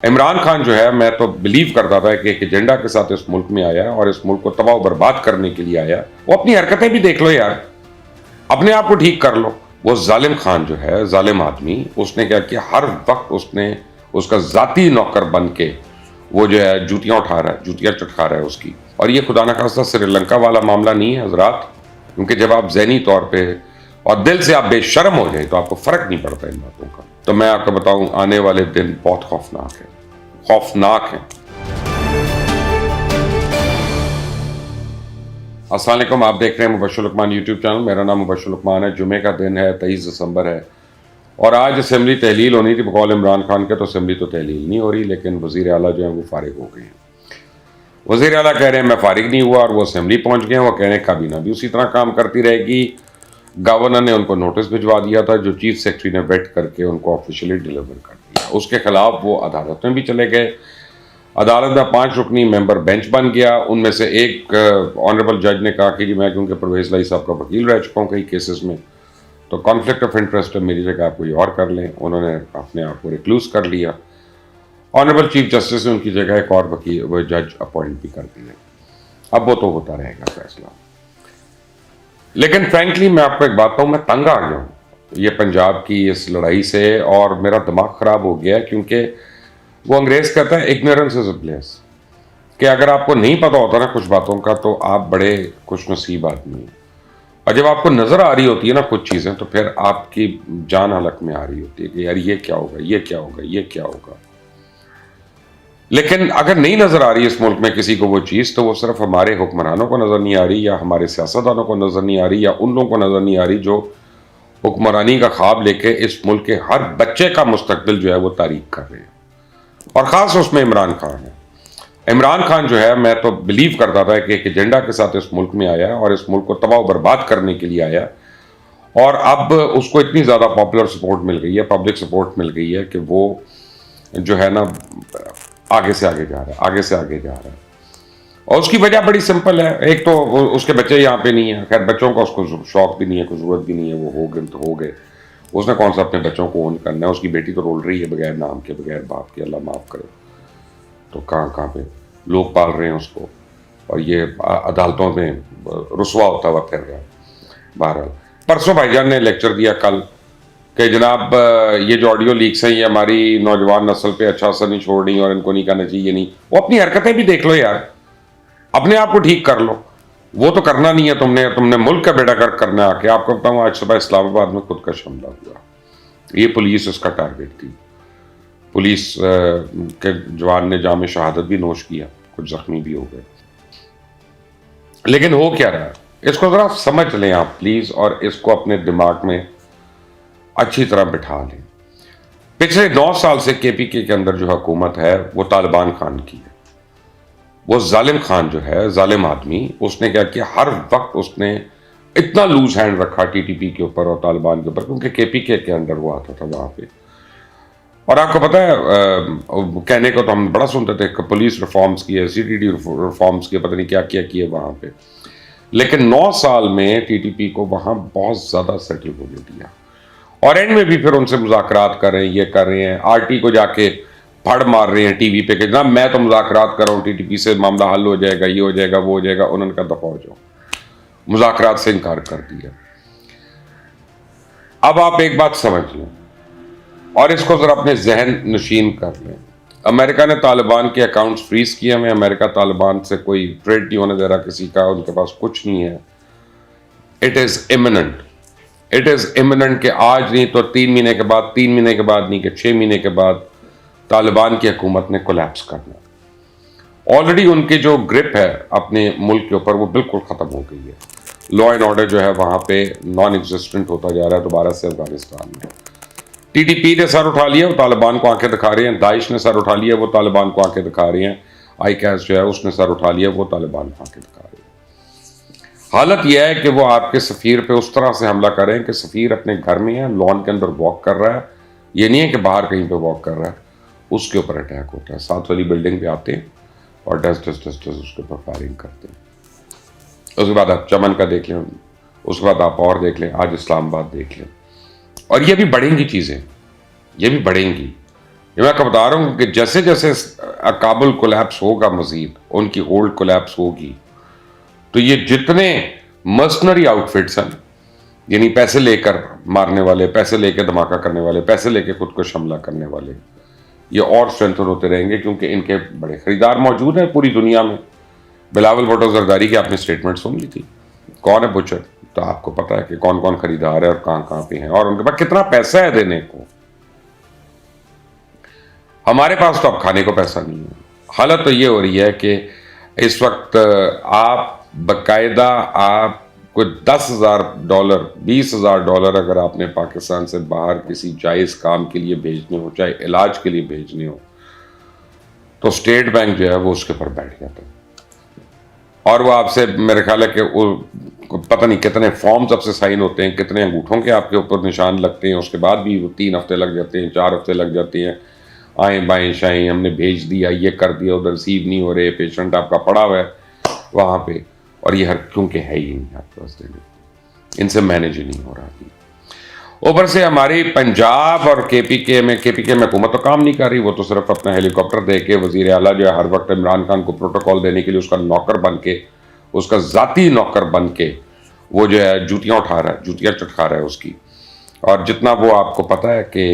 इमरान खान जो है, मैं तो बिलीव करता था कि एक एजेंडा के साथ इस मुल्क में आया और इस मुल्क को तबाह बर्बाद करने के लिए आया। वो अपनी हरकतें भी देख लो यार, अपने आप को ठीक कर लो। वो जालिम खान जो है, जालिम आदमी, उसने क्या किया, हर वक्त उसने उसका जाती नौकर बन के वो जो है जूतियां उठा रहा है, जूतियां चटका रहा है उसकी। और ये खुदा न खास्ता श्रीलंका वाला मामला नहीं है हजरात, क्योंकि जब आप ज़हनी तौर पे और दिल से आप बेशर्म हो जाए तो आपको फर्क नहीं पड़ता इन बातों का। तो मैं आपको बताऊं, आने वाले दिन बहुत खौफनाक है, खौफनाक है। अस्सलाम वालेकुम, आप देख रहे हैं मुबश्शिर लुकमान यूट्यूब चैनल। मेरा नाम मुबश्शिर लुकमान है। जुमे का दिन है, 23 दिसंबर है और आज असम्बली तहलील होनी थी बकौल इमरान खान के, तो असम्बली तो तहलील नहीं हो रही, लेकिन वज़ीर आला जो है वो फारिग हो गए हैं। वज़ीर आला कह रहे हैं मैं फारिग नहीं हुआ और वो असम्बली पहुंच गए हैं। वो कह रहे हैं काबीना भी उसी तरह काम करती रहेगी। गवर्नर ने उनको नोटिस भिजवा दिया था, जो चीफ सेक्रेटरी ने वेट करके उनको ऑफिशियली डिलीवर कर दिया। उसके खिलाफ वो अदालत में भी चले गए। अदालत में 5 रुकनी मेंबर बेंच बन गया। उनमें से एक ऑनरेबल जज ने कहा कि जी मैं क्योंकि परवेज़ लाई साहब का वकील रह चुका हूँ कई केसेस में, तो कॉन्फ्लिक्ट ऑफ इंटरेस्ट है, मेरी जगह आप कोई और कर लें। उन्होंने अपने आप को रिक्लूज कर लिया। ऑनरेबल चीफ जस्टिस ने उनकी जगह एक और वकील वो जज अपॉइंट भी कर दिए। अब वो तो होता रहेगा फैसला। लेकिन फ्रैंकली मैं आपको एक बात कहूँ, मैं तंग आ गया हूँ ये पंजाब की इस लड़ाई से, और मेरा दिमाग ख़राब हो गया, क्योंकि वो अंग्रेज़ कहता है इग्नोरेंस इज अ ब्लेस, कि अगर आपको नहीं पता होता ना कुछ बातों का तो आप बड़े खुशनसीब आदमी हैं। और जब आपको नज़र आ रही होती है ना कुछ चीज़ें, तो फिर आपकी जान हलक में आ रही होती है कि यार ये क्या होगा, ये क्या होगा, ये क्या होगा। लेकिन अगर नहीं नज़र आ रही इस मुल्क में किसी को वो चीज़, तो वो सिर्फ हमारे हुक्मरानों को नज़र नहीं आ रही, या हमारे सियासतदानों को नज़र नहीं आ रही, या उन लोगों को नज़र नहीं आ रही जो हुक्मरानी का ख्वाब लेके इस मुल्क के हर बच्चे का मुस्तकबिल जो है वो तारीख कर रहे हैं। और ख़ास उसमें इमरान खान है। इमरान खान जो है, मैं तो बिलीव करता था कि एक एजेंडा के साथ इस मुल्क में आया और इस मुल्क को तबाह बर्बाद करने के लिए आया। और अब उसको इतनी ज़्यादा पॉपुलर सपोर्ट मिल गई है, पब्लिक सपोर्ट मिल गई है कि वो जो है ना आगे से आगे जा रहा है, आगे से आगे जा रहा है। और उसकी वजह बड़ी सिंपल है। एक तो उसके बच्चे यहाँ पे नहीं है, खैर बच्चों का उसको शौक भी नहीं है, कोई ज़रूरत भी नहीं है, वो हो गए तो हो गए। उसने कौन सा अपने बच्चों को ओन करना है। उसकी बेटी तो रोल रही है बगैर नाम के, बगैर बाप के, अल्लाह माफ़ करे। तो कहाँ कहाँ पे लोग पाल रहे हैं उसको, और ये अदालतों में रुसवा होता हुआ फिर रहा है। बहरहाल, परसों भाईजान ने लेक्चर दिया कल कि जनाब ये जो ऑडियो लीक्स हैं ये हमारी नौजवान नस्ल पे अच्छा असर नहीं छोड़ रही और इनको नहीं करना चाहिए। नहीं, वो अपनी हरकतें भी देख लो यार, अपने आप को ठीक कर लो। वो तो करना नहीं है तुमने मुल्क का बेड़ा गर्क करना है आके। आपको बताऊँ, आज सुबह इस्लामाबाद में खुदकश हमला हुआ। ये पुलिस उसका टारगेट थी। पुलिस के जवान ने जाम शहादत भी नोश किया, कुछ जख्मी भी हो गए। लेकिन हो क्या रहा है, इसको ज़रा समझ लें आप प्लीज़, और इसको अपने दिमाग में अच्छी तरह बिठा लें। पिछले 9 साल से KPK के अंदर जो हुकूमत है वो तालिबान खान की है। वो जालिम खान जो है, जालिम आदमी, उसने क्या किया, हर वक्त उसने इतना लूज हैंड रखा TTP के ऊपर और तालिबान के ऊपर, क्योंकि KPK के अंदर वो आता था वहाँ पे। और आपको पता है, कहने को तो हम बड़ा सुनते थे कि पुलिस रिफॉर्म्स की है, CTD रिफॉर्म्स की, पता नहीं क्या क्या किए वहाँ पे। लेकिन 9 साल में TTP को वहाँ बहुत ज़्यादा सेटल होने दिया, और एंड में भी फिर उनसे मुज़ाकरात कर रहे हैं, ये कर रहे हैं। RT को जाके फड़ मार रहे हैं टीवी पे कि जनाब मैं तो मुज़ाकरात कर रहा हूँ, TTP से मामला हल हो जाएगा, ये हो जाएगा, वो हो जाएगा। उन्होंने कहा दफ़ा हो जाओ, मुज़ाकरात से इनकार कर दिया। अब आप एक बात समझ लें और इसको ज़रा अपने जहन नशीन कर लें। अमेरिका ने तालिबान के अकाउंट्स फ्रीज किए हुए। अमेरिका तालिबान से कोई ट्रेड नहीं होने दे रहा किसी का, उनके पास कुछ नहीं है। It is imminent, it is imminent कि आज नहीं तो 3 महीने के बाद, 3 महीने के बाद नहीं कि 6 महीने के बाद तालिबान की हुकूमत ने कोलैप्स करना। ऑलरेडी उनकी जो ग्रिप है अपने मुल्क के ऊपर वो बिल्कुल ख़त्म हो गई है। लॉ एंड ऑर्डर जो है वहाँ पे नॉन एग्जिस्टेंट होता जा रहा है दोबारा से अफगानिस्तान में। TTP ने सर उठा लिया, वो तालिबान को आंखें दिखा रहे हैं। दाइश ने सर उठा लिया, वो तालिबान को आंखें दिखा रहे हैं। ICAS जो है उसने सर उठा लिया, वो तालिबान को आंखें दिखा रहे हैं। हालत यह है कि वो आपके सफ़ीर पे उस तरह से हमला करें कि सफ़ीर अपने घर में है, लॉन के अंदर वॉक कर रहा है, ये नहीं है कि बाहर कहीं पे वॉक कर रहा है, उसके ऊपर अटैक होता है। 7 वाली बिल्डिंग पे आते हैं और डस्ट उसके ऊपर फायरिंग करते हैं। उसके बाद आप चमन का देख लें, उसके बाद आप और देख लें, आज इस्लामाबाद देख लें। और ये भी बढ़ेंगी चीज़ें, ये भी बढ़ेंगी। ये मैं आपको बता रहा हूँ कि जैसे जैसे काबुल कोलैप्स होगा, मजीद उनकी होल्ड कोलैप्स होगी, तो ये जितने मर्सनरी आउटफिट्स हैं, यानी पैसे लेकर मारने वाले, पैसे लेकर धमाका करने वाले, पैसे लेकर खुद को हमला करने वाले, ये और स्ट्रेंथन होते रहेंगे, क्योंकि इनके बड़े खरीदार मौजूद हैं पूरी दुनिया में। बिलावल भुट्टो जरदारी की आपने स्टेटमेंट सुन ली थी, कौन है बुचर, तो आपको पता है कि कौन कौन खरीदार है और कहां कहां पे हैं और उनके पास कितना पैसा है देने को। हमारे पास तो अब खाने को पैसा नहीं है। हालत तो ये हो रही है कि इस वक्त आप बाकायदा आप कोई $10,000, $20,000 अगर आपने पाकिस्तान से बाहर किसी जायज़ काम के लिए भेजने हो, चाहे इलाज के लिए भेजने हो, तो स्टेट बैंक जो है वो उसके ऊपर बैठ जाता है और वो आपसे, मेरे ख्याल है कि पता नहीं कितने फॉर्म्स आपसे साइन होते हैं, कितने अंगूठों के आपके ऊपर निशान लगते हैं, उसके बाद भी वो 3 हफ्ते लग जाते हैं, 4 हफ्ते लग जाते हैं। आए बाएँ शाएँ, हमने भेज दिया, ये कर दिया, उधर रिसीव नहीं हो रहे, पेशेंट आपका पड़ा हुआ है वहाँ पे, और ये हर क्योंकि है ही नहीं आपके पास देने, इनसे मैनेज ही नहीं हो रहा। ऊपर से हमारी पंजाब और केपीके में हुकूमत तो काम नहीं कर रही, वो तो सिर्फ अपना हेलीकॉप्टर दे के वजीर आला जो है हर वक्त इमरान खान को प्रोटोकॉल देने के लिए उसका नौकर बन के, उसका ज़ाती नौकर बन के वो जो है जूतियाँ उठा रहा है, जूतियाँ चटका रहा है उसकी, और जितना वो आपको पता है कि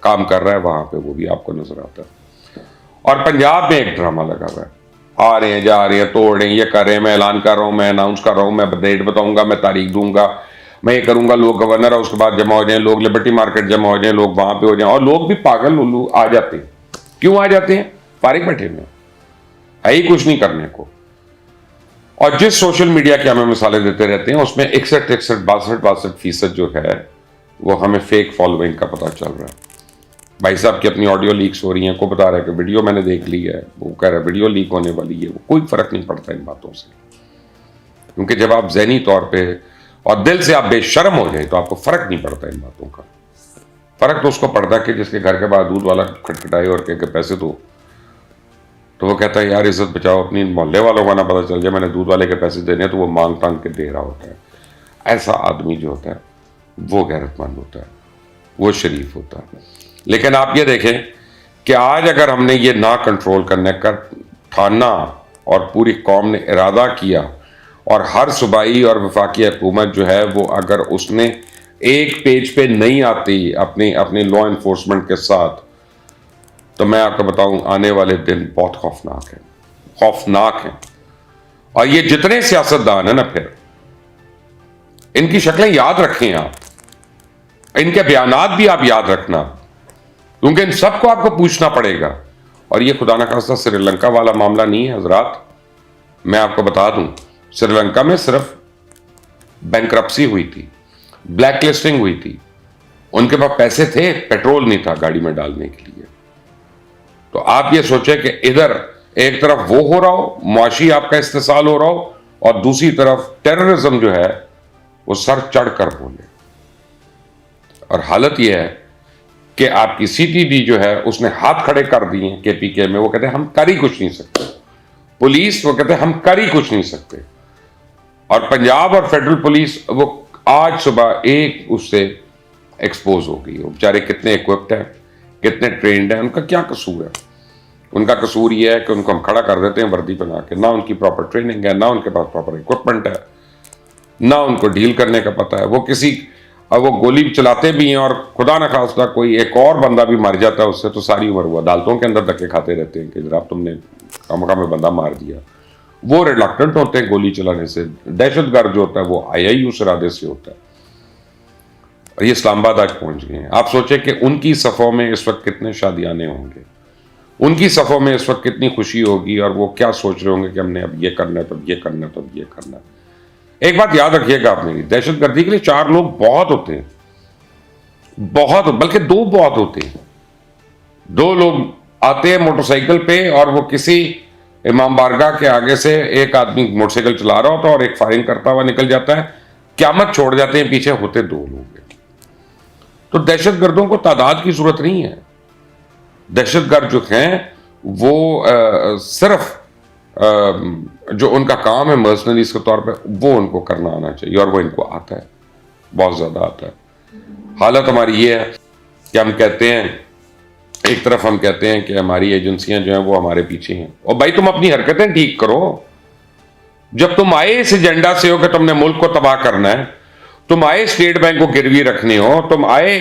काम कर रहा है वहाँ पे वो भी आपको नजर आता है। और पंजाब में एक ड्रामा लगा हुआ है, आ रहे हैं, जा रहे हैं, तोड़ रहे हैं, ये कर रहे हैं, मैं ऐलान कर रहा हूँ, मैं अनाउंस कर रहा हूँ, मैं डेट बताऊंगा, मैं तारीख दूंगा, मैं ये करूंगा, लोग गवर्नर है उसके बाद जमा हो जाएं, लोग लिबर्टी मार्केट जमा हो जाएं, लोग वहां पे हो जाएं, और लोग भी पागल उल्लू आ जाते हैं। क्यों आ जाते हैं? फारिग बैठे हुए है ही कुछ नहीं करने को। और जिस सोशल मीडिया के हमें मिसालें देते रहते हैं उसमें 61-62% जो है वो हमें फेक फॉलोइंग का पता चल रहा है। भाई साहब की अपनी ऑडियो लीक्स हो रही हैं, को बता रहा है कि वीडियो मैंने देख ली है, वो कह रहा है वीडियो लीक होने वाली है। वो कोई फर्क नहीं पड़ता इन बातों से, क्योंकि जब आप ज़हनी तौर पे और दिल से आप बेशर्म हो जाए तो आपको फर्क नहीं पड़ता इन बातों का। फर्क तो उसको पड़ता है कि जिसके घर के बाद दूध वाला खटखटाए और कह के पैसे दो, तो वो कहता है यार इज्जत बचाओ, अपनी मोहल्ले वालों का ना पता चल जाए मैंने दूध वाले के पैसे देने, तो वो मांग तांग के दे रहा होता है। ऐसा आदमी जो होता है वो गैरतमंद होता है, वो शरीफ होता है। लेकिन आप ये देखें कि आज अगर हमने ये ना कंट्रोल करने का ठाना और पूरी कौम ने इरादा किया और हर सूबाई और वफाकी हुकूमत जो है वो अगर उसने एक पेज पे नहीं आती अपनी अपनी लॉ इन्फोर्समेंट के साथ, तो मैं आपको बताऊं आने वाले दिन बहुत खौफनाक है, खौफनाक है। और ये जितने सियासतदान है ना, फिर इनकी शक्लें याद रखें आप, इनके बयानात भी आप याद रखना, क्योंकि इन सबको आपको पूछना पड़ेगा। और ये खुदा न खास्ता श्रीलंका वाला मामला नहीं है हजरात। मैं आपको बता दूं, श्रीलंका में सिर्फ बैंक्रप्सी हुई थी, ब्लैक लिस्टिंग हुई थी, उनके पास पैसे थे, पेट्रोल नहीं था गाड़ी में डालने के लिए। तो आप ये सोचे कि इधर एक तरफ वो हो रहा हो, मुआशी आपका इस्तेसाल हो रहा हो, और दूसरी तरफ टेररिज्म जो है वो सर चढ़ कर बोले। और हालत यह है कि आपकी सीटीडी जो है उसने हाथ खड़े कर दिए केपीके में, वो कहते हैं हम कर ही कुछ नहीं सकते। पुलिस वो कहते हैं हम कर ही कुछ नहीं सकते। और पंजाब और फेडरल पुलिस वो आज सुबह एक उससे एक्सपोज हो गई। वो बेचारे कितने इक्विप्ड हैं, कितने ट्रेंड हैं, उनका क्या कसूर है? उनका कसूर ये है कि उनको हम खड़ा कर देते हैं वर्दी बना के, ना उनकी प्रॉपर ट्रेनिंग है, ना उनके पास प्रॉपर इक्विपमेंट है, ना उनको डील करने का पता है। वो किसी अब वो गोली चलाते भी हैं और खुदा न खास्ता कोई एक और बंदा भी मर जाता है उससे, तो सारी उम्र वो अदालतों के अंदर धक्के खाते रहते हैं कि जनाब तुमने कमका में बंदा मार दिया। वो रिलक्टेंट होते हैं गोली चलाने से। दहशतगर्द जो होता है वो आया ही उस इरादे से होता है। और ये इस्लामाबाद आज पहुंच गए हैं। आप सोचे कि उनकी सफ़ों में इस वक्त कितने शादियाने होंगे, उनकी सफ़ों में इस वक्त कितनी खुशी होगी, और वो क्या सोच रहे होंगे कि हमने अब ये करना है, तो ये करना है, तो ये करना है। एक बात याद रखिएगा आप मेरी, दहशतगर्दी के लिए 4 लोग बहुत होते हैं, बहुत, बल्कि 2 बहुत होते हैं। 2 लोग आते हैं मोटरसाइकिल पे और वो किसी इमाम बारगाह के आगे से एक आदमी मोटरसाइकिल चला रहा होता है और एक फायरिंग करता हुआ निकल जाता है, क़यामत छोड़ जाते हैं, पीछे होते 2 लोग हैं। तो दहशतगर्दों को तादाद की जरूरत नहीं है। दहशतगर्द जो हैं वो सिर्फ जो उनका काम है मर्सनरीज के तौर पे, वो उनको करना आना चाहिए, और वो इनको आता है, बहुत ज़्यादा आता है। हालत हमारी ये है कि हम कहते हैं एक तरफ हम कहते हैं कि हमारी एजेंसियां जो हैं वो हमारे पीछे हैं, और भाई तुम अपनी हरकतें ठीक करो। जब तुम आए इस एजेंडा से हो कि तुमने मुल्क को तबाह करना है, तुम आए स्टेट बैंक को गिरवी रखने हो, तुम आए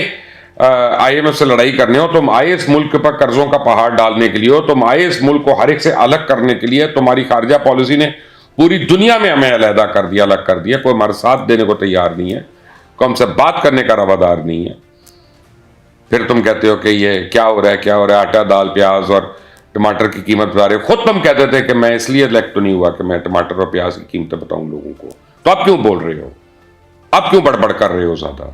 IMF से लड़ाई करने हो, तुम आए इस मुल्क पर कर्जों का पहाड़ डालने के लिए हो, तुम आए इस मुल्क को हर एक से अलग करने के लिए, तुम्हारी खारजा पॉलिसी ने पूरी दुनिया में हमें अलहदा कर दिया, अलग कर दिया। कोई हमारा साथ देने को तैयार नहीं है, कोई हमसे बात करने का रवादार नहीं है। फिर तुम कहते हो कि ये क्या हो रहा है, क्या हो रहा है, आटा दाल प्याज और टमाटर की कीमत बता रहे हो। खुद तुम कहते थे कि मैं इसलिए इलेक्ट तो नहीं हुआ कि मैं टमाटर और प्याज की कीमतें बताऊं लोगों को, तो अब क्यों बोल रहे हो, अब क्यों बड़बड़ कर रहे हो ज्यादा?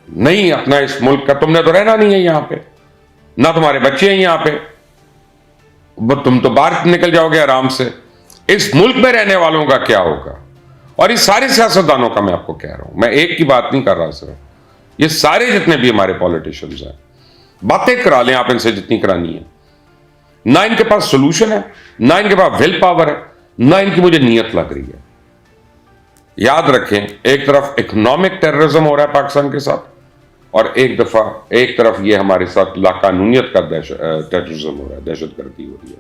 नहीं, अपना इस मुल्क का तुमने तो रहना नहीं है यहां पे, ना तुम्हारे बच्चे हैं यहां पे, तुम तो बाहर निकल जाओगे आराम से। इस मुल्क में रहने वालों का क्या होगा? और इस सारे सियासतदानों का मैं आपको कह रहा हूं, मैं एक की बात नहीं कर रहा सिर्फ, ये सारे जितने भी हमारे पॉलिटिशियंस हैं, बातें करा लें आप इनसे जितनी करानी है, ना इनके पास सोल्यूशन है, ना इनके पास विल पावर है, ना इनकी मुझे नीयत लग रही है। याद रखें, एक तरफ इकोनॉमिक टेररिज्म हो रहा है पाकिस्तान के साथ, और एक तरफ ये हमारे साथ लाकानूनियत का टेररिज्म हो रहा है, दहशतगर्दी हो रही है।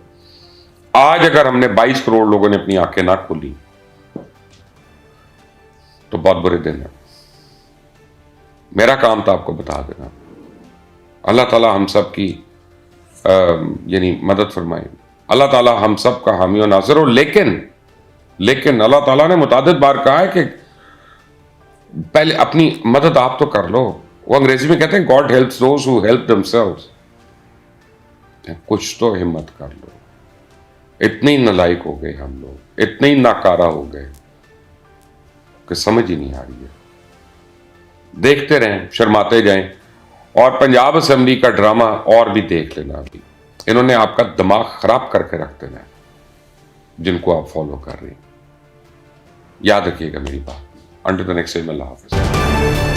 आज अगर हमने 22 करोड़ लोगों ने अपनी आंखें ना खोली तो बहुत बुरे दिन है। मेरा काम था आपको बता देना। अल्लाह ताला हम सब की यानी मदद फरमाए, अल्लाह ताला हम सब का हामी और नासिर हो। लेकिन अल्लाह ताला ने मुतादिद बार कहा है कि पहले अपनी मदद आप तो कर लो। वो अंग्रेजी में कहते हैं God helps those who help themselves. कुछ तो हिम्मत कर लो। इतने ही नालायक हो गए हम लोग, इतने ही नाकारा हो गए कि समझ ही नहीं आ रही है। देखते रहें, शर्माते जाएं, और पंजाब असेंबली का ड्रामा और भी देख लेना। अभी इन्होंने आपका दिमाग खराब करके रख देना है, जिनको आप फॉलो कर रहे हैं। याद रखिएगा मेरी बात। अंटिल द नेक्स्ट टाइम, अल्लाह हाफ़िज़।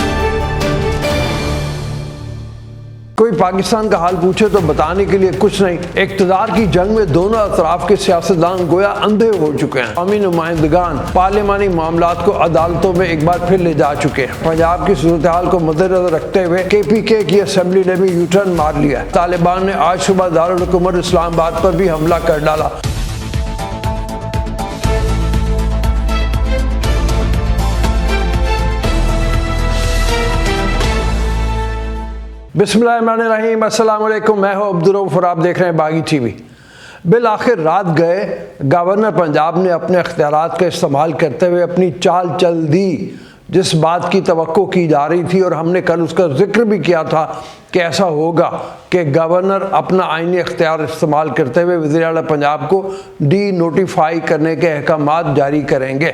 कोई पाकिस्तान का हाल पूछे तो बताने के लिए कुछ नहीं। इक़्तिदार की जंग में दोनों अतराफ के सियासतदान गोया अंधे हो चुके हैं। कौमी नुमाइंदगान पार्लिमानी मामलात को अदालतों में एक बार फिर ले जा चुके हैं। पंजाब की सूरत हाल को मद्देनजर रखते हुए KPK की असेंबली ने भी यूटर्न मार लिया है। तालिबान ने आज सुबह दारुल हुकूमत इस्लामाबाद पर भी हमला कर डाला। बिस्मिल्लाहिर्रहमानिर्रहीम, अस्सलाम वालेकुम। मैं हूं अब्दुल रऊफ और आप देख रहे हैं बागी TV। बिल आखिर रात गए गवर्नर पंजाब ने अपने अख्तियारात का इस्तेमाल करते हुए अपनी चाल चल दी, जिस बात की तवक्को की जा रही थी, और हमने कल उसका जिक्र भी किया था कि ऐसा होगा कि गवर्नर अपना आईनी अख्तियार इस्तेमाल करते हुए वज़ीर आला पंजाब को डी-नोटिफाई करने के अहकामात जारी करेंगे।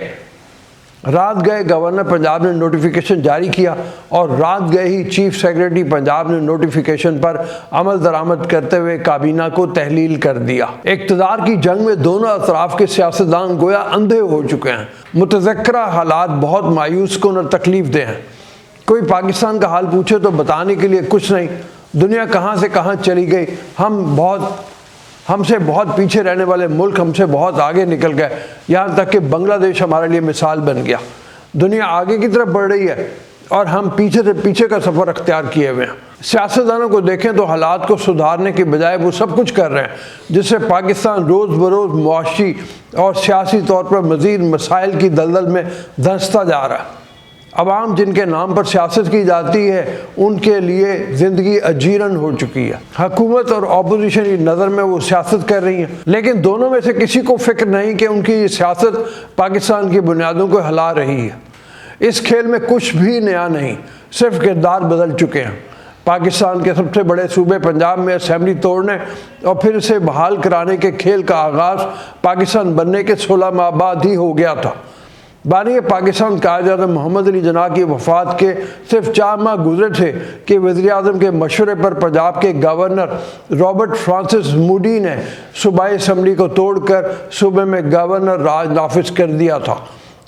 रात गए गवर्नर पंजाब ने नोटिफिकेशन जारी किया, और रात गए ही चीफ सेक्रेटरी पंजाब ने नोटिफिकेशन पर अमल दरामद करते हुए काबीना को तहलील कर दिया। इक़्तिदार की जंग में दोनों अतराफ के सियासतदान गोया अंधे हो चुके हैं। मुतज़क्किरा हालात बहुत मायूस कुन और तकलीफ दे हैं। कोई पाकिस्तान का हाल पूछे तो बताने के लिए कुछ नहीं। दुनिया कहाँ से कहाँ चली गई। हमसे बहुत पीछे रहने वाले मुल्क हमसे बहुत आगे निकल गए, यहाँ तक कि बांग्लादेश हमारे लिए मिसाल बन गया। दुनिया आगे की तरफ बढ़ रही है और हम पीछे से पीछे का सफ़र अख्तियार किए हुए हैं। सियासतदानों को देखें तो हालात को सुधारने के बजाय वो सब कुछ कर रहे हैं जिससे पाकिस्तान रोज़ बरोज़ मुआशी और सियासी तौर पर मज़ीद मसाइल की दलदल में धंसता जा रहा है। अवाम जिनके नाम पर सियासत की जाती है उनके लिए ज़िंदगी अजीरन हो चुकी है। हुकूमत और अपोजिशन की नज़र में वो सियासत कर रही हैं, लेकिन दोनों में से किसी को फ़िक्र नहीं कि उनकी ये सियासत पाकिस्तान की बुनियादों को हिला रही है। इस खेल में कुछ भी नया नहीं, सिर्फ किरदार बदल चुके हैं। पाकिस्तान के सबसे बड़े सूबे पंजाब में असेंबली तोड़ने और फिर इसे बहाल कराने के खेल का आगाज़ पाकिस्तान बनने के 16 माह बाद ही हो गया था। बानी पाकिस्तान कायद-ए-आज़म मोहम्मद अली जिन्ना की वफ़ात के सिर्फ 4 माह गुजरे थे कि वज़ीर-ए-आज़म के मशवरे पर पंजाब के गवर्नर रॉबर्ट फ्रांसिस मूडी ने सूबाई असम्बली को तोड़कर सूबे में गवर्नर राज नाफिज कर दिया था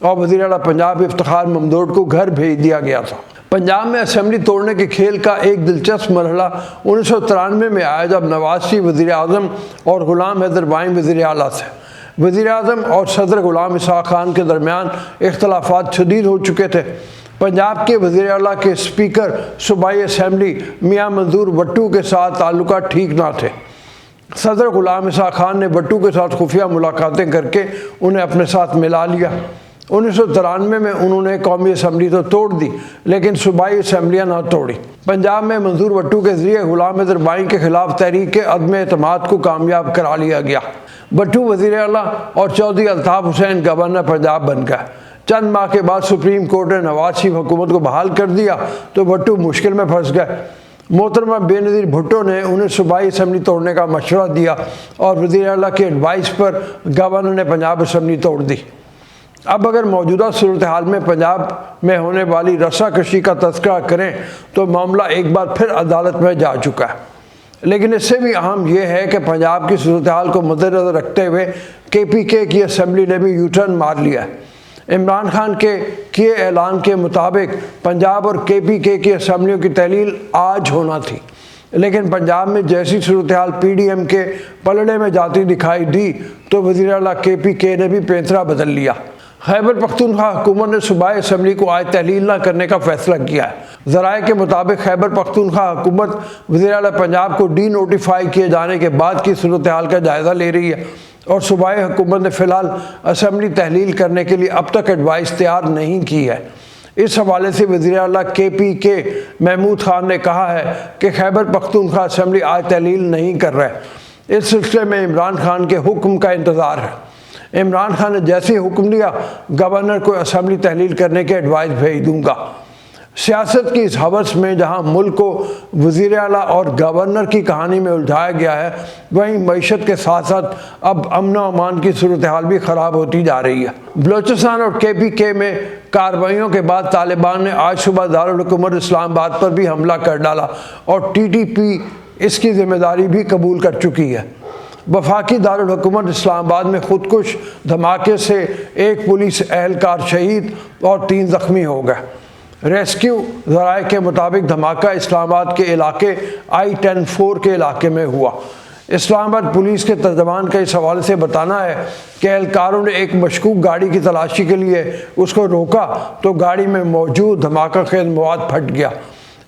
और वज़ीर आला पंजाब इफ्तिखार महमूद को घर भेज दिया गया था। पंजाब में असम्बली तोड़ने के खेल का एक दिलचस्प मरहला 1993 में आया, जब नवाज शरीफ वज़ीर-ए-आज़म और ग़ुलाम हैदर वाइन वज़ीर आला थे। वज़ीर-ए-आज़म और सदर ग़ुलाम इसहाक़ खान के दरमियान इख्तलाफात शदीद हो चुके थे। पंजाब के वज़ीर आला के स्पीकर सूबाई असम्बली मियाँ मंजूर भट्टू के साथ ताल्लुकात ठीक ना थे। सदर गुलाम ईसा खान ने भट्टू के साथ खुफिया मुलाकातें करके उन्हें अपने साथ मिला लिया। 1993 में उन्होंने कौमी असम्बली तो तोड़ दी, लेकिन सूबाई असम्बलियाँ ना तोड़ी। पंजाब में मंजूर भट्टू के जरिए गुलाम हैदर बाई के खिलाफ तहरीक अदम एतमाद को कामयाब करा लिया गया। भट्टू वज़ीर आला और चौधरी अल्ताफ़ हुसैन गवर्नर पंजाब बन गए। चंद माह के बाद सुप्रीम कोर्ट ने नवाज शरीफ हुकूमत को बहाल कर दिया तो भट्टू मुश्किल में फंस गए। मोहतरमा बेनज़ीर भुट्टो ने उन्हें सूबाई असम्बली तोड़ने का मशवरा दिया और वज़ीर आला के एडवाइस पर गवर्नर ने पंजाब असम्बली तोड़ दी। अब अगर मौजूदा सूरत हाल में पंजाब में होने वाली रस्साकशी का तज़किरा करें तो मामला एक बार फिर अदालत में जा चुका है। लेकिन इससे भी अहम यह है कि पंजाब की सूरत हाल को मद्देनज़र रखते हुए KPK की असम्बली ने भी यूटर्न मार लिया है। इमरान खान के किए ऐलान के मुताबिक पंजाब और KPK की असम्बलियों की तहलील आज होना थी, लेकिन पंजाब में जैसी सूरत हाल PDM के पलड़े में जाती दिखाई दी तो वज़ीर आला KPK ने भी पैंतरा बदल लिया। खैबर पख्तूनख्वा हुकूमत ने सूबाई असम्बली को आज तहलील न करने का फैसला किया है। ज़राए के मुताबिक खैबर पख्तूनख्वा हुकूमत वज़ीर आला पंजाब को डी नोटिफाई किए जाने के बाद की सूरत हाल का जायज़ा ले रही है और सूबाई हुकूमत ने फ़िलहाल असम्बली तहलील करने के लिए अब तक एडवाइस तैयार नहीं की है। इस हवाले से वज़ीर आला KPK महमूद खान ने कहा है कि खैबर पख्तूनख्वा असम्बली आज तहलील नहीं कर रहे। इस सिलसिले में इमरान खान के हुक्म का इंतज़ार है। इमरान खान ने जैसे ही हुक्म दिया गवर्नर को असम्बली तहलील करने के एडवाइस भेज दूंगा। सियासत की इस हवस में जहां मुल्क को वज़ीर आला और गवर्नर की कहानी में उलझाया गया है, वहीं मईशत के साथ साथ अब अमन व अमान की सूरत हाल भी ख़राब होती जा रही है। बलोचिस्तान और KPK में कार्रवाइयों के बाद तालिबान ने आज सुबह दारुल हुकूमत इस्लामाबाद पर भी हमला कर डाला और TTP इसकी जिम्मेदारी भी कबूल कर चुकी है। वफाकी दारुल हुकूमत इस्लामाबाद में खुदकुश धमाके से एक पुलिस एहलकार शहीद और 3 ज़ख्मी हो गए। रेस्क्यू ज़राए के मुताबिक धमाका इस्लामाबाद के इलाके I-10-4 के इलाके में हुआ। इस्लामाबाद पुलिस के तर्जमान का इस हवाले से बताना है कि एहलकारों ने एक मशकूक गाड़ी की तलाशी के लिए उसको रोका तो गाड़ी में मौजूद धमाका खेज मवाद फट गया।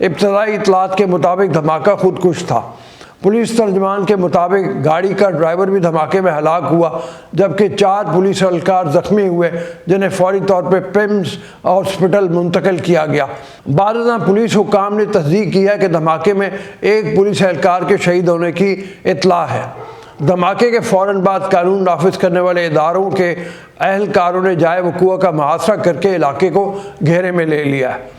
इब्तदाई इतलात के मुताबिक धमाका खुदकुश था। पुलिस तर्जमान के मुताबिक गाड़ी का ड्राइवर भी धमाके में हलाक हुआ, जबकि 4 पुलिस एहलकार ज़ख्मी हुए जिन्हें फौरी तौर पर पिम्स हॉस्पिटल मुंतकिल किया गया। बादशाह पुलिस हुकाम ने तस्दीक किया कि धमाके में एक पुलिस एहलकार के शहीद होने की इत्तला है। धमाके के फ़ौरन बाद कानून नाफिज करने वाले इदारों के एहलकारों ने जाए वक़ूआ का मुहासरा करके इलाके को घेरे में ले लिया है।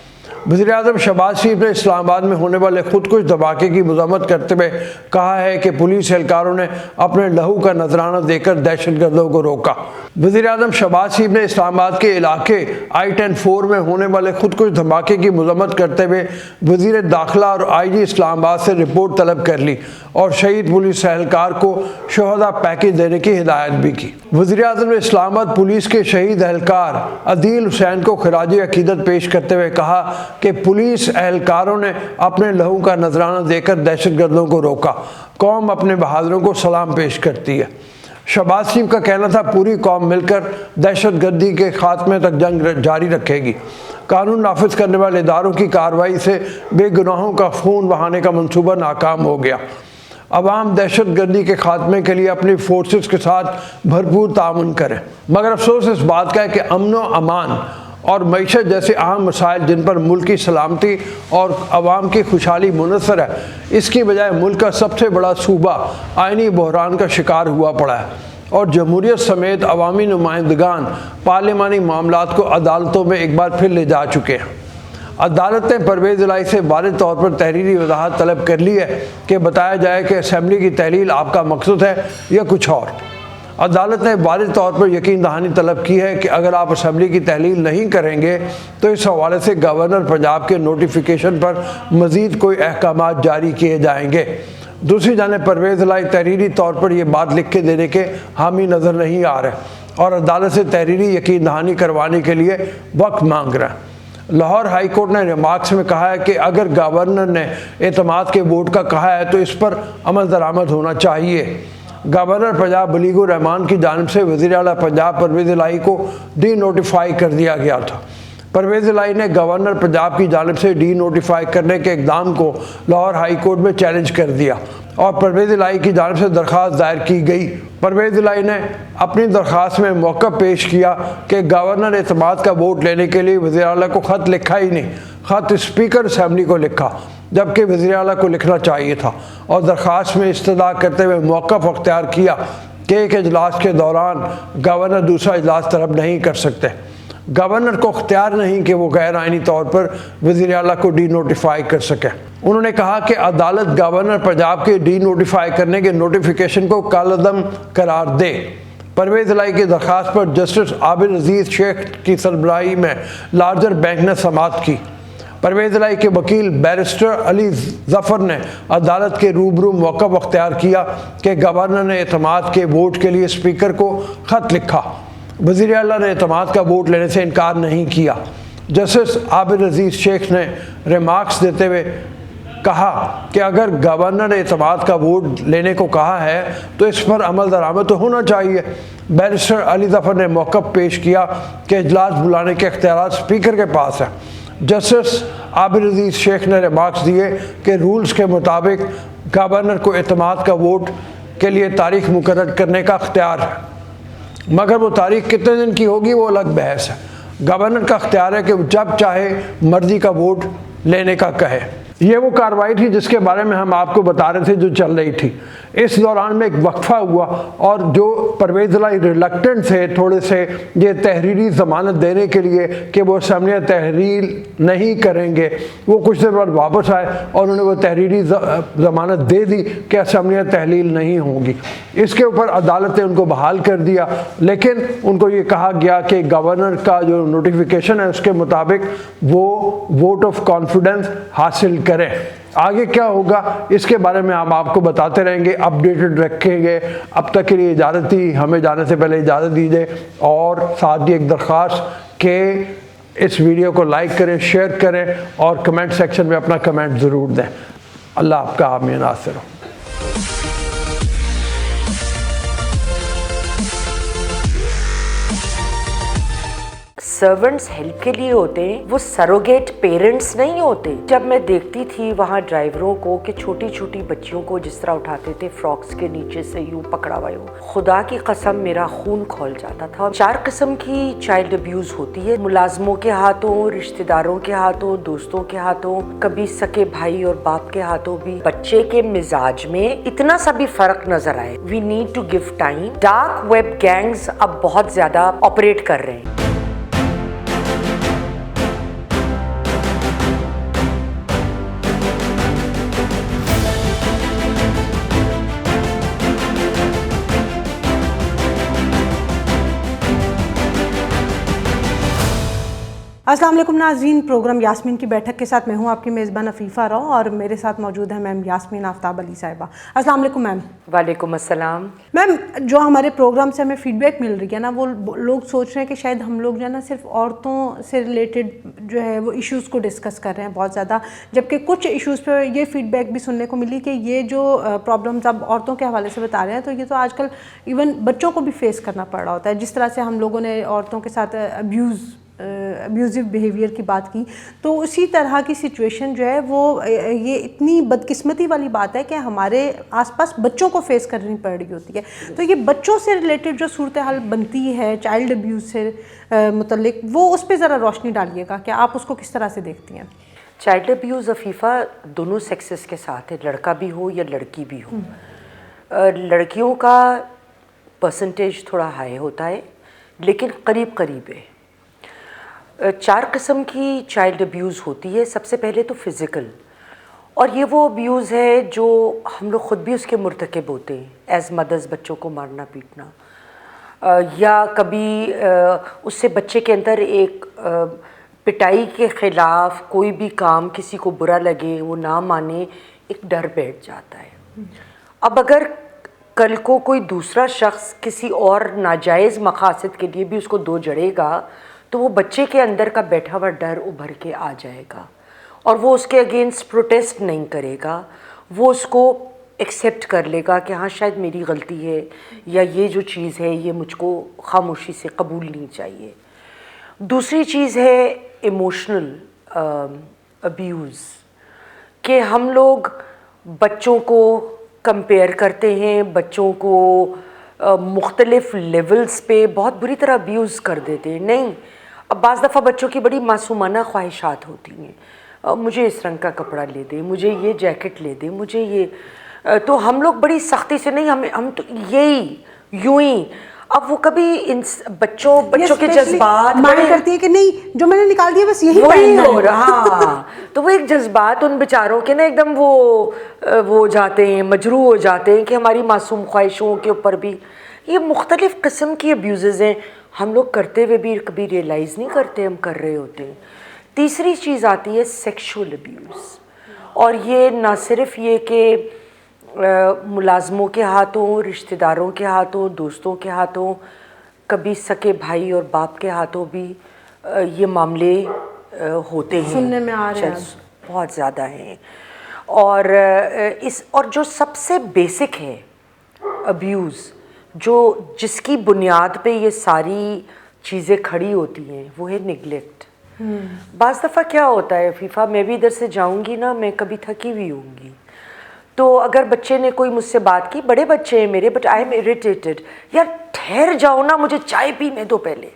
वज़ीर-ए-आज़म शहबाज शरीफ ने इस्लामाबाद में होने वाले खुदकुश धमाके की मज़म्मत करते हुए कहा है कि पुलिस एहलकारों ने अपने लहू का नजराना देकर दहशतगर्दों को रोका। वज़ीर-ए-आज़म शहबाज शरीफ ने इस्लामाबाद के इलाके I-10-4 में होने वाले खुदकुश धमाके की मज़म्मत करते हुए वज़ीर दाखिला और IG इस्लामाबाद से रिपोर्ट तलब कर ली और शहीद पुलिस एहलकार को शोहदा पैकेज देने की हिदायत भी की। वज़ीर-ए-आज़म ने इस्लामाबाद पुलिस के शहीद एहलकार अदील हुसैन को खिराज अकीदत पेश करते हुए कहा कि पुलिस एहलकारों ने अपने लहू का नजराना देकर दहशतगर्दों को रोका। कौम अपने बहादुरों को सलाम पेश करती है। शहबाज शरीफ का कहना था पूरी कौम मिलकर दहशतगर्दी के खात्मे तक जंग जारी रखेगी। कानून नाफिज करने वाले इदारों की कार्रवाई से बेगुनाहों का खून बहाने का मंसूबा नाकाम हो गया। अवाम दहशतगर्दी के खात्मे के लिए अपनी फोर्सेस के साथ भरपूर ताउन करें, मगर अफसोस इस बात का है कि अमन व अमान और मईशत जैसे अहम मसाइल जिन पर मुल्क की सलामती और अवाम की खुशहाली मुनसर है, इसकी बजाय मुल्क का सबसे बड़ा सूबा आइनी बहरान का शिकार हुआ पड़ा है और जमहूरियत समेत अवामी नुमाइंदगान पार्लिमानी मामलात को अदालतों में एक बार फिर ले जा चुके हैं। अदालत ने परवेज़ इलाही से वाज़ेह तौर पर तहरीरी वजाहत तलब कर ली है कि बताया जाए कि असम्बली की तहलील आपका मकसद है या कुछ और। अदालत ने वाज़ेह तौर पर यकीन दहानी तलब की है कि अगर आप असम्बली की तहलील नहीं करेंगे तो इस हवाले से गवर्नर पंजाब के नोटिफिकेशन पर मज़ीद कोई अहकामात जारी किए जाएंगे। दूसरी जानिब परवेज़ इलाही तहरीरी तौर पर यह बात लिख के देने के हामी नज़र नहीं आ रहे और अदालत से तहरीरी यकीन दहानी करवाने के लिए वक्त मांग रहे हैं। लाहौर हाई कोर्ट ने रिमार्क्स में कहा है कि अगर गवर्नर ने एतमाद के वोट का कहा है तो इस पर अमल दरामद होना चाहिए। गवर्नर पंजाब बलीगुर रहमान की जानिब से वज़ीर आला पंजाब परवेज़ इलाही को डी नोटिफाई कर दिया गया था। परवेज़ इलाही ने गवर्नर पंजाब की जानिब से डी नोटिफाई करने के इक़दाम को लाहौर हाई कोर्ट में चैलेंज कर दिया और परवेज़ इलाही की जानिब से दरख्वास्त दायर की गई। परवेज़ इलाही ने अपनी दरख्वास्त में मौक़िफ़ पेश किया कि गवर्नर एतमाद का वोट लेने के लिए वज़ीर आला को ख़त लिखा ही नहीं, ख़त स्पीकर असम्बली को लिखा, जबकि वज़ीर आला को लिखना चाहिए था, और दरख्वास्त में इस्तदा करते हुए मौक़िफ़ अख्तियार किया कि एक इजलास के दौरान गवर्नर दूसरा इजलास तलब नहीं कर सकते। गवर्नर को अख्तियार नहीं कि वो गैर आइनी तौर पर वज़ीर आला को डी नोटिफाई कर सके। उन्होंने कहा कि अदालत गवर्नर पंजाब के डी नोटिफाई करने के नोटिफिकेशन को कालअदम करार दे। परवेज़ इलाही की दरख्वास्त पर जस्टिस आबिद अजीज़ शेख की सरबराही में लार्जर बेंच ने समाअत की। परवेज़ इलाही के वकील बैरिस्टर अली ज़फ़र ने अदालत के रूबरू मौक़िफ़ अख्तियार किया कि गवर्नर ने एतमाद के वोट के लिए स्पीकर को ख़त लिखा। वज़ीर आला ने एतमाद का वोट लेने से इनकार नहीं किया। जस्टिस आबिद अजीज़ शेख ने रिमार्क्स देते हुए कहा कि अगर गवर्नर ने एतमाद का वोट लेने को कहा है तो इस पर अमल दरामद तो होना चाहिए। बैरिस्टर अली ज़फ़र ने मौक़िफ़ पेश किया कि इजलास बुलाने के इख्तियार स्पीकर के पास है। जस्टिस आबिद अजीज़ शेख ने रिमार्क्स दिए कि रूल्स के मुताबिक गवर्नर को एतमाद का वोट के लिए तारीख मुकर्रर करने का इख्तियार है, मगर वो तारीख कितने दिन की होगी वो अलग बहस है। गवर्नर का इख्तियार है कि जब चाहे मर्जी का वोट लेने का कहे। ये वो कार्रवाई थी जिसके बारे में हम आपको बता रहे थे जो चल रही थी। इस दौरान में एक वक्फा हुआ और जो परवेज़ इलाही रिलक्टेंट थे थोड़े से ये तहरीरी ज़मानत देने के लिए कि वो असम्बलियाँ तहरीर नहीं करेंगे, वो कुछ देर बाद वापस आए और उन्होंने वो तहरीरी ज़मानत दे दी कि असम्बलियाँ तहलील नहीं होंगी। इसके ऊपर अदालत ने उनको बहाल कर दिया, लेकिन उनको ये कहा गया कि गवर्नर का जो नोटिफिकेशन है उसके मुताबिक वो वोट ऑफ कॉन्फिडेंस हासिल करें। आगे क्या होगा इसके बारे में हम आपको बताते रहेंगे, अपडेटेड रखेंगे। अब तक के लिए इजाज़त दी, हमें जाने से पहले इजाज़त दीजिए और साथ ही एक दरख्वास्त कि इस वीडियो को लाइक करें, शेयर करें और कमेंट सेक्शन में अपना कमेंट ज़रूर दें। अल्लाह आपका हामी नासिर हो। सर्वेंट्स हेल्प के लिए होते हैं, वो सरोगेट पेरेंट्स नहीं होते। जब मैं देखती थी वहाँ ड्राइवरों को कि छोटी छोटी बच्चियों को जिस तरह उठाते थे फ्रॉक्स के नीचे से यूं पकड़ा हुआ यूं, खुदा की कसम मेरा खून खौल जाता था। 4 किस्म की चाइल्ड अब्यूज होती है, मुलाजमों के हाथों, रिश्तेदारों के हाथों, दोस्तों के हाथों, कभी सके भाई और बाप के हाथों भी। बच्चे के मिजाज में इतना सा भी फर्क नजर आए, we need to give time. Dark web gangs अब बहुत ज्यादा ऑपरेट कर रहे हैं। अस्सलाम वालेकुम नाज़रीन, प्रोग्राम यास्मीन की बैठक के साथ मैं हूं आपकी मेज़बान अफीफ़ा राव और मेरे साथ मौजूद है मैम यास्मीन आफ्ताब अली साहिबा। अस्सलाम वालेकुम मैम। वालेकुम अस्सलाम। मैम, जो हमारे प्रोग्राम से हमें फ़ीडबैक मिल रही है ना, वो लोग सोच रहे हैं कि शायद हम लोग जो है ना सिर्फ औरतों से रिलेटेड जो है वो इश्यूज़ को डिस्कस कर रहे हैं बहुत ज़्यादा, जबकि कुछ इश्यूज़ पर ये फ़ीडबैक भी सुनने को मिली कि ये जो प्रॉब्लम्स आप औरतों के हवाले से बता रहे हैं तो ये तो आजकल इवन बच्चों को भी फेस करना पड़ रहा होता है। जिस तरह से हम लोगों ने औरतों के साथ अब्यूज़िव बिहेवियर की बात की, तो उसी तरह की सिचुएशन जो है वो ये इतनी बदकिस्मती वाली बात है कि हमारे आसपास बच्चों को फेस करनी पड़ रही होती है। तो ये बच्चों से रिलेटेड जो सूरत हाल बनती है चाइल्ड अब्यूज़ से मुतल्लिक, वो उस पर ज़रा रोशनी डालिएगा कि आप उसको किस तरह से देखती हैं। चाइल्ड अब्यूज़ अफीफ़ा दोनों सेक्सेस के साथ है, लड़का भी हो या लड़की भी हो। लड़कियों का परसेंटेज थोड़ा हाई होता है लेकिन करीब करीब है। 4 किस्म की चाइल्ड अब्यूज़ होती है। सबसे पहले तो फ़िज़िकल, और ये वो अब्यूज़ है जो हम लोग ख़ुद भी उसके मुर्तकिब होते हैं, एज़ मदर्स बच्चों को मारना पीटना, या कभी उससे बच्चे के अंदर एक पिटाई के ख़िलाफ़ कोई भी काम किसी को बुरा लगे वो ना माने, एक डर बैठ जाता है। अब अगर कल को कोई दूसरा शख्स किसी और नाजायज़ मकासद के लिए भी उसको दो जड़ेगा तो वो बच्चे के अंदर का बैठा हुआ डर उभर के आ जाएगा और वो उसके अगेंस्ट प्रोटेस्ट नहीं करेगा, वो उसको एक्सेप्ट कर लेगा कि हाँ शायद मेरी गलती है या ये जो चीज़ है ये मुझको खामोशी से कबूल नहीं चाहिए। दूसरी चीज़ है इमोशनल अब्यूज़, कि हम लोग बच्चों को कंपेयर करते हैं, बच्चों को मुख्तलिफ लेवल्स पे बहुत बुरी तरह अब्यूज़ कर देते हैं। नहीं, अब बाज़ दफ़ा बच्चों की बड़ी मासूमाना ख्वाहिशात होती हैं, मुझे इस रंग का कपड़ा ले दे, मुझे ये जैकेट ले दे, मुझे ये, तो हम लोग बड़ी सख्ती से नहीं, हम तो यही यूं ही। अब वो कभी इन बच्चों के जज्बात मांग करती है कि नहीं जो मैंने निकाल दिया बस यही वही पहनना हो है। रहा। तो वो एक जज्बात उन बेचारों के ना एकदम वो जाते हैं, मजरू हो जाते हैं कि हमारी मासूम ख्वाहिशों के ऊपर भी ये मुख्तलिफ़ किस्म की अब्यूज़ हैं, हम लोग करते हुए भी कभी रियलाइज़ नहीं करते हम कर रहे होते हैं। तीसरी चीज़ आती है सेक्शुअल अब्यूज़, और ये ना सिर्फ ये कि मुलाजमों के हाथों, रिश्तेदारों के हाथों, दोस्तों के हाथों, कभी सके भाई और बाप के हाथों भी ये मामले होते हैं, सुनने में आ रहे हैं बहुत ज़्यादा हैं। और और जो सबसे बेसिक है अब्यूज़, जो जिसकी बुनियाद पे ये सारी चीज़ें खड़ी होती हैं, वो है निगलेक्ट। बाज़ दफ़ा क्या होता है फीफा, मैं भी इधर से जाऊंगी ना, मैं कभी थकी हुई होंगी, तो अगर बच्चे ने कोई मुझसे बात की, बड़े बच्चे हैं मेरे, बट आई एम इरिटेटेड, यार ठहर जाओ ना, मुझे चाय पीने दो पहले,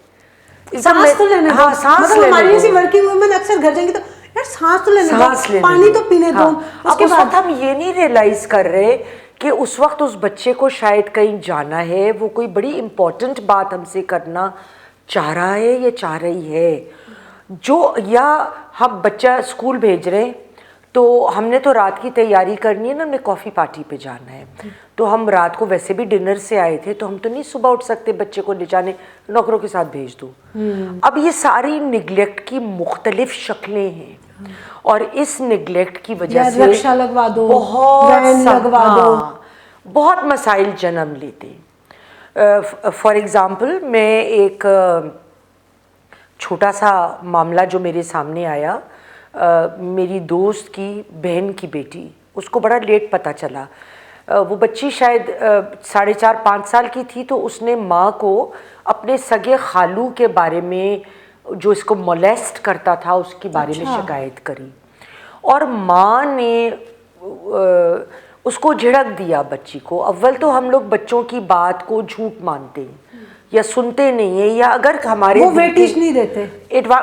सांस तो लेने दो। हाँ, सांस मतलब लेने हमारी दो। ऐसी वर्किंग वुमेन अक्सर घर जाएंगी तो यार सांस तो लेने सांस दो, लेने पानी दो। तो पीने दो। हाँ। उसके अब उस बाद वक्त हम ये नहीं रियलाइज कर रहे कि उस वक्त उस बच्चे को शायद कहीं जाना है, वो कोई बड़ी इम्पोर्टेंट बात हमसे करना चाह रहा है या चाह रही है, जो, या हम बच्चा स्कूल भेज रहे हैं, तो हमने तो रात की तैयारी करनी है ना, हमने कॉफ़ी पार्टी पे जाना है, तो हम रात को वैसे भी डिनर से आए थे, तो हम तो नहीं सुबह उठ सकते बच्चे को ले जाने, नौकरों के साथ भेज दो। अब ये सारी निगलेक्ट की मुख्तलिफ शक्लें हैं, और इस निगलेक्ट की वजह से रक्षा लगवा दो, बहुत वैन लगवा दो, बहुत मसाइल जन्म लेते हैं। फॉर एग्ज़ाम्पल, मैं एक छोटा सा मामला जो मेरे सामने आया, मेरी दोस्त की बहन की बेटी, उसको बड़ा लेट पता चला, वो बच्ची शायद 4.5-5 साल की थी, तो उसने माँ को अपने सगे खालू के बारे में, जो इसको मोलेस्ट करता था, उसके बारे में शिकायत करी, और माँ ने उसको झिड़क दिया बच्ची को। अव्वल तो हम लोग बच्चों की बात को झूठ मानते हैं या सुनते नहीं है, या अगर हमारे वो वेटेज नहीं देते,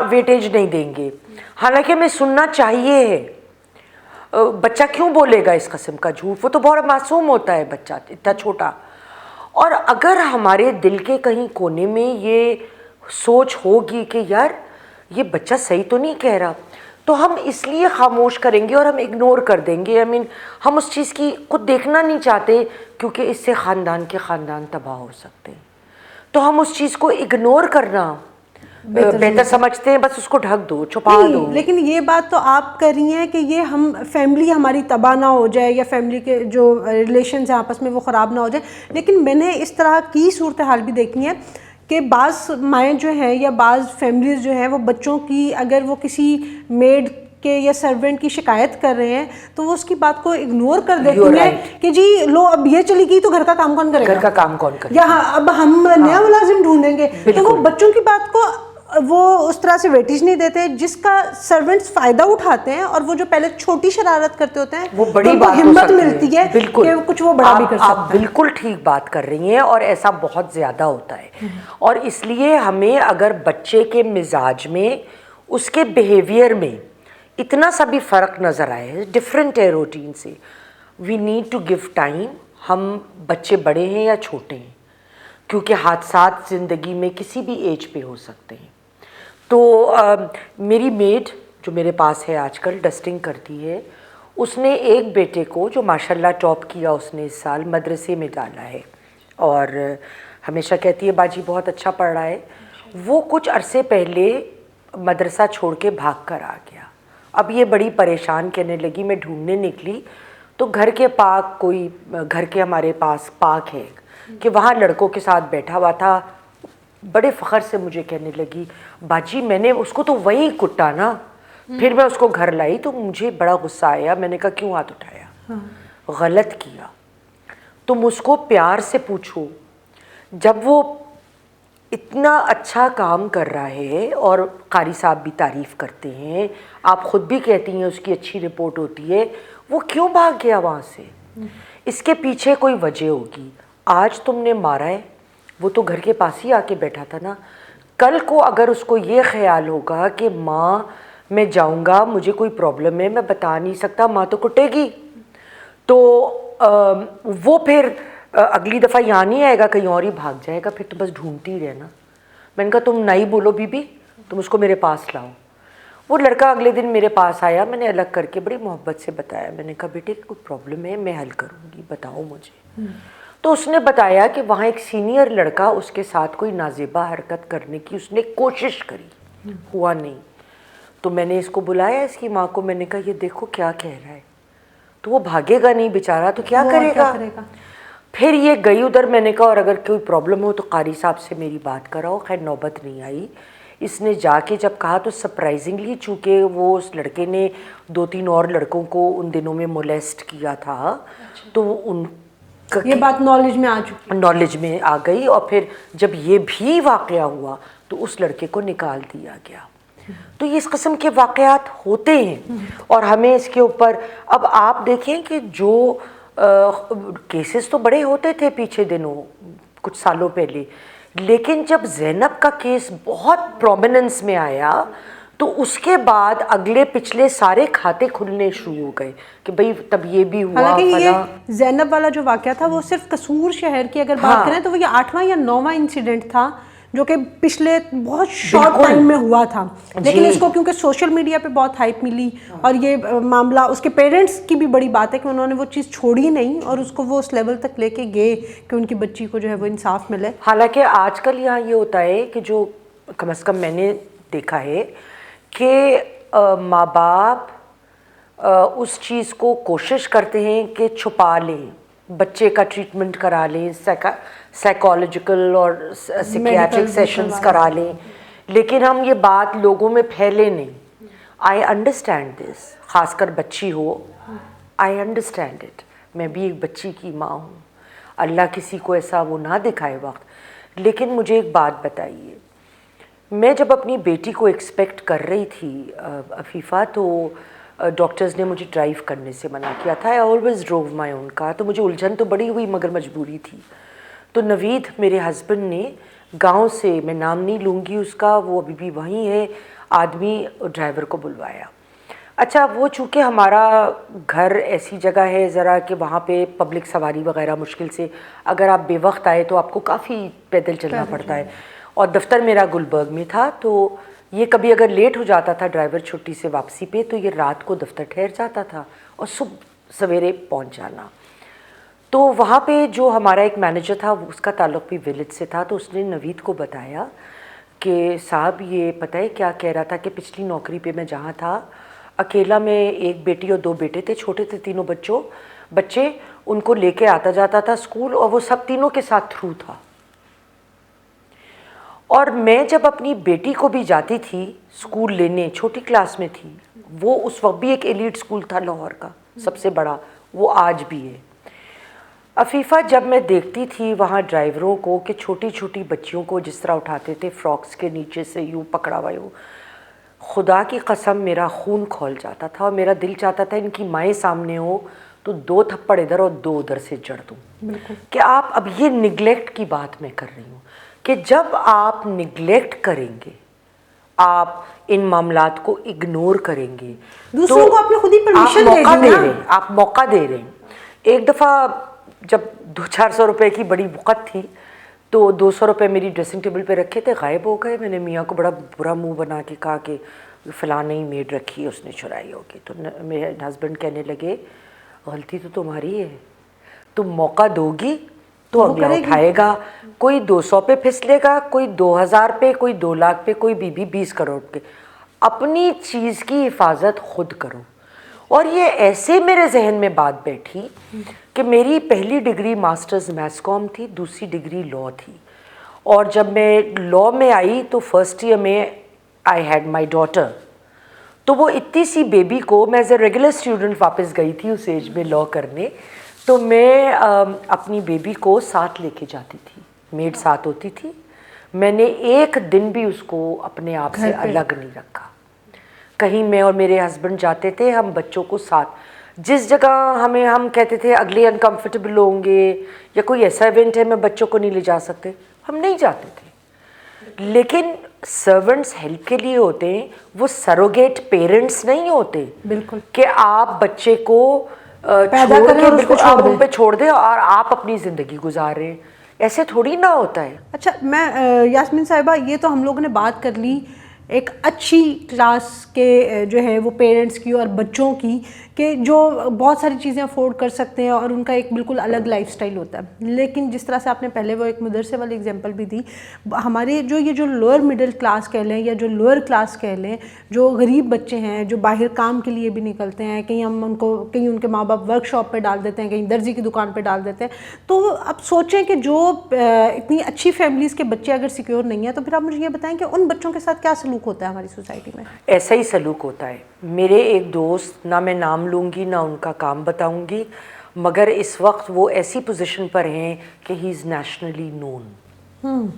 वेटेज नहीं देंगे, हालांकि हमें सुनना चाहिए है। बच्चा क्यों बोलेगा इस किस्म का झूठ, वो तो बहुत मासूम होता है बच्चा, इतना छोटा। और अगर हमारे दिल के कहीं कोने में ये सोच होगी कि यार ये बच्चा सही तो नहीं कह रहा, तो हम इसलिए खामोश करेंगे और हम इग्नोर कर देंगे। आई मीन हम उस चीज़ की खुद देखना नहीं चाहते, क्योंकि इससे ख़ानदान के ख़ानदान तबाह हो सकते हैं, तो हम उस चीज़ को इग्नोर करना बेहतर समझते हैं, बस उसको ढक दो, छुपा दो। लेकिन ये बात तो आप कर रही हैं कि ये हम फैमिली हमारी तबाह ना हो जाए, या फैमिली के जो रिलेशंस हैं आपस में वो ख़राब ना हो जाए। लेकिन मैंने इस तरह की सूरत हाल भी देखी है कि बाज़ माएँ जो हैं या बाज़ फैमिलीज़ जो हैं, वो बच्चों की अगर वो किसी मेड के या सर्वेंट की शिकायत कर रहे हैं, तो वो उसकी बात को इग्नोर कर देती हैं कि जी लो अब ये चली गई तो घर का काम कौन करेगा, घर का काम कौन करेगा, या अब हम नया मुलाजिम ढूंढेंगे। तो वो बच्चों की बात को वो उस तरह से वेटेज नहीं देते, जिसका सर्वेंट्स फायदा उठाते हैं, और वो जो पहले छोटी शरारत करते होते हैं वो बड़ी तो बात हिम्मत मिलती है बिल्कुल कि कुछ वो बड़ा भी कर सकता है। आप बिल्कुल ठीक बात कर रही हैं, और ऐसा बहुत ज़्यादा होता है। और इसलिए हमें अगर बच्चे के मिजाज में, उसके बिहेवियर में इतना सा भी फ़र्क नज़र आए, डिफरेंट है रूटीन से, we need to give time. हम बच्चे बड़े हैं या छोटे हैं, क्योंकि हादसात ज़िंदगी में किसी भी एज पे हो सकते हैं। तो मेरी मेड जो मेरे पास है आजकल, डस्टिंग करती है, उसने एक बेटे को जो माशाल्लाह टॉप किया उसने इस साल, मदरसे में डाला है, और हमेशा कहती है बाजी बहुत अच्छा पढ़ रहा है। वो कुछ अरसे पहले मदरसा छोड़ के भाग कर आ गया। अब ये बड़ी परेशान कहने लगी, मैं ढूंढने निकली तो घर के पाक, कोई घर के हमारे पास पार्क है कि वहाँ लड़कों के साथ बैठा हुआ था। बड़े फ़ख्र से मुझे कहने लगी, बाजी मैंने उसको तो वहीं कुटा ना। फिर मैं उसको घर लाई तो मुझे बड़ा गुस्सा आया। मैंने कहा क्यों हाथ उठाया, गलत किया। तुम उसको प्यार से पूछो। जब वो इतना अच्छा काम कर रहा है और कारी साहब भी तारीफ़ करते हैं, आप ख़ुद भी कहती हैं उसकी अच्छी रिपोर्ट होती है, वो क्यों भाग गया वहाँ से? इसके पीछे कोई वजह होगी। आज तुमने मारा है, वो तो घर के पास ही आके बैठा था ना। कल को अगर उसको ये ख्याल होगा कि माँ मैं जाऊँगा, मुझे कोई प्रॉब्लम है, मैं बता नहीं सकता, माँ तो कुटेगी, तो वो फिर अगली दफ़ा यहाँ नहीं आएगा, कहीं और ही भाग जाएगा, फिर तो बस ढूंढती ही रहना। मैंने कहा तुम नहीं बोलो बीबी, तुम उसको मेरे पास लाओ। वो लड़का अगले दिन मेरे पास आया, मैंने अलग करके बड़ी मोहब्बत से बताया। मैंने कहा बेटे कोई प्रॉब्लम है, मैं हल करूँगी, बताओ मुझे। तो उसने बताया कि वहाँ एक सीनियर लड़का उसके साथ कोई नाजेबा हरकत करने की उसने कोशिश करी, हुआ नहीं। तो मैंने इसको बुलाया, इसकी माँ को, मैंने कहा ये देखो क्या कह रहा है। तो वो भागेगा नहीं बेचारा, तो क्या करेगा? फिर ये गई उधर। मैंने कहा और अगर कोई प्रॉब्लम हो तो कारी साहब से मेरी बात कराओ। खैर नौबत नहीं आई। इसने जाके जब कहा तो सरप्राइजिंगली, चूँकि वो उस लड़के ने 2-3 और लड़कों को उन दिनों में मोलेस्ट किया था, तो उन ये बात नॉलेज में आ गई। और फिर जब ये भी वाक़या हुआ तो उस लड़के को निकाल दिया गया। तो ये इस किस्म के वाक़यात होते हैं और हमें इसके ऊपर, अब आप देखें कि जो केसेस तो बड़े होते थे पीछे दिनों, कुछ सालों पहले, लेकिन जब ज़ैनब का केस बहुत प्रोमिनेंस में आया तो उसके बाद अगले पिछले सारे खाते खुलने शुरू हो गए कि भाई तब ये भी हुआ। हालांकि ये ज़ैनब वाला जो वाक़या था वो सिर्फ कसूर शहर की अगर बात करें तो वो ये 8वां या 9वां इंसिडेंट था जो कि पिछले बहुत शॉर्ट टाइम में हुआ था, लेकिन इसको क्योंकि सोशल मीडिया पे बहुत हाइप मिली और ये मामला, उसके पेरेंट्स की भी बड़ी बात है कि उन्होंने वो चीज़ छोड़ी नहीं और उसको वो उस लेवल तक लेके गए कि उनकी बच्ची को जो है वो इंसाफ मिले। हालांकि आजकल यहाँ ये होता है कि जो कम से कम मैंने देखा है कि माँ बाप उस चीज़ को कोशिश करते हैं कि छुपा लें, बच्चे का ट्रीटमेंट करा लें, साइकोलॉजिकल और साइकियाट्रिक सेशंस करा लें, लेकिन हम ये बात लोगों में फैले नहीं। आई अंडरस्टैंड दिस, ख़ासकर बच्ची हो, आई अंडरस्टैंड इट। मैं भी एक बच्ची की माँ हूँ, अल्लाह किसी को ऐसा वो ना दिखाए वक्त। लेकिन मुझे एक बात बताइए, मैं जब अपनी बेटी को एक्सपेक्ट कर रही थी अफीफ़ा, तो डॉक्टर्स ने मुझे ड्राइव करने से मना किया था। I always drove my own car, तो मुझे उलझन तो बड़ी हुई मगर मजबूरी थी। तो नवीद मेरे हस्बैंड ने गांव से, मैं नाम नहीं लूँगी उसका, वो अभी भी वहीं है, आदमी ड्राइवर को बुलवाया। अच्छा, वो चूँकि हमारा घर ऐसी जगह है ज़रा कि वहाँ पे पब्लिक सवारी वगैरह मुश्किल से, अगर आप बेवक्त आए तो आपको काफ़ी पैदल चलना पड़ता है। और दफ्तर मेरा गुलबर्ग में था, तो ये कभी अगर लेट हो जाता था ड्राइवर छुट्टी से वापसी पे, तो ये रात को दफ्तर ठहर जाता था और सुबह सवेरे पहुंच जाना। तो वहाँ पे जो हमारा एक मैनेजर था, उसका ताल्लुक़ भी विलेज से था, तो उसने नवीद को बताया कि साहब ये पता है क्या कह रहा था कि पिछली नौकरी पे मैं जहाँ था, अकेला मैं, एक बेटी और 2 बेटे थे, छोटे थे तीनों बच्चे, उनको लेके आता जाता था स्कूल और वो सब तीनों के साथ थ्रू था। और मैं जब अपनी बेटी को भी जाती थी स्कूल लेने, छोटी क्लास में थी, वो उस वक्त भी एक एलीट स्कूल था लाहौर का सबसे बड़ा, वो आज भी है। अफीफ़ा, जब मैं देखती थी वहाँ ड्राइवरों को कि छोटी छोटी बच्चियों को जिस तरह उठाते थे फ्रॉक्स के नीचे से यूँ पकड़ा हुआ यूँ, खुदा की कसम मेरा खून खौल जाता था और मेरा दिल चाहता था इनकी माएँ सामने हो तो 2 थप्पड़ इधर और 2 उधर से जड़ दूँ। कि आप, अब ये निगलेक्ट की बात मैं कर रही हूँ कि जब आप निगलेक्ट करेंगे, आप इन मामलात को इग्नोर करेंगे, दूसरों को आपने खुद ही परमिशन दे दी ना, आप मौका दे रहे हैं। एक दफ़ा जब 200-400 रुपए की बड़ी बुकत थी, तो 200 रुपये मेरी ड्रेसिंग टेबल पे रखे थे, गायब हो गए। मैंने मियाँ को बड़ा बुरा मुंह बना के कहा कि फ़लाँ नहीं मेड रखी है, उसने चुराई होगी। तो मेरे हस्बैंड कहने लगे गलती तो तुम्हारी है, तुम मौका दोगी तो अगला उठाएगा। कोई 200 पे फिसलेगा, कोई 2000 पे, कोई 2 लाख पे, कोई बीबी 20 करोड़ पे। अपनी चीज़ की हिफाजत खुद करो। और ये ऐसे मेरे जहन में बात बैठी कि मेरी पहली डिग्री मास्टर्स मैथ्स कॉम थी, दूसरी डिग्री लॉ थी, और जब मैं लॉ में आई तो फर्स्ट ईयर में आई हैड माई डॉटर। तो वो इतनी सी बेबी को, मैं एज ए रेगुलर स्टूडेंट वापस गई थी उस एज में लॉ करने, तो मैं अपनी बेबी को साथ लेके जाती थी, मेड साथ होती थी, मैंने एक दिन भी उसको अपने आप से अलग नहीं रखा। कहीं मैं और मेरे हस्बैंड जाते थे, हम बच्चों को साथ, जिस जगह हम कहते थे अगले अनकंफर्टेबल होंगे या कोई ऐसा इवेंट है मैं बच्चों को नहीं ले जा सकते, हम नहीं जाते थे। लेकिन सर्वेंट्स हेल्प के लिए होते हैं, वो सरोगेट पेरेंट्स नहीं होते। बिल्कुल, कि आप बच्चे को पैदा छोड़ करें के और बिल्कुल उसको आप छोड़ उन पे छोड़ दें और आप अपनी ज़िंदगी गुजार रहे हैं, ऐसे थोड़ी ना होता है। अच्छा, मैं यास्मीन साहिबा, ये तो हम लोगों ने बात कर ली एक अच्छी क्लास के जो है वो पेरेंट्स की और बच्चों की, कि जो बहुत सारी चीज़ें अफोर्ड कर सकते हैं और उनका एक बिल्कुल अलग लाइफस्टाइल होता है। लेकिन जिस तरह से आपने पहले वो एक मदरसे वाली एग्जांपल भी दी, हमारे जो लोअर मिडिल क्लास कह लें या जो लोअर क्लास कह लें, जो गरीब बच्चे हैं, जो बाहर काम के लिए भी निकलते हैं, कहीं उनके माँ बाप वर्कशॉप पे डाल देते हैं, कहीं दर्जी की दुकान पे डाल देते हैं। तो अब सोचें कि जो इतनी अच्छी फैमिलीज़ के बच्चे अगर सिक्योर नहीं है, तो फिर आप मुझे ये बताएं कि उन बच्चों के साथ क्या सलूक होता है हमारी सोसाइटी में? ऐसा ही सलूक होता है। मेरे एक दोस्त, ना मैं नाम लूँगी ना उनका काम बताऊँगी, मगर इस वक्त वो ऐसी पोजीशन पर हैं कि ही इज़ नेशनली नोन,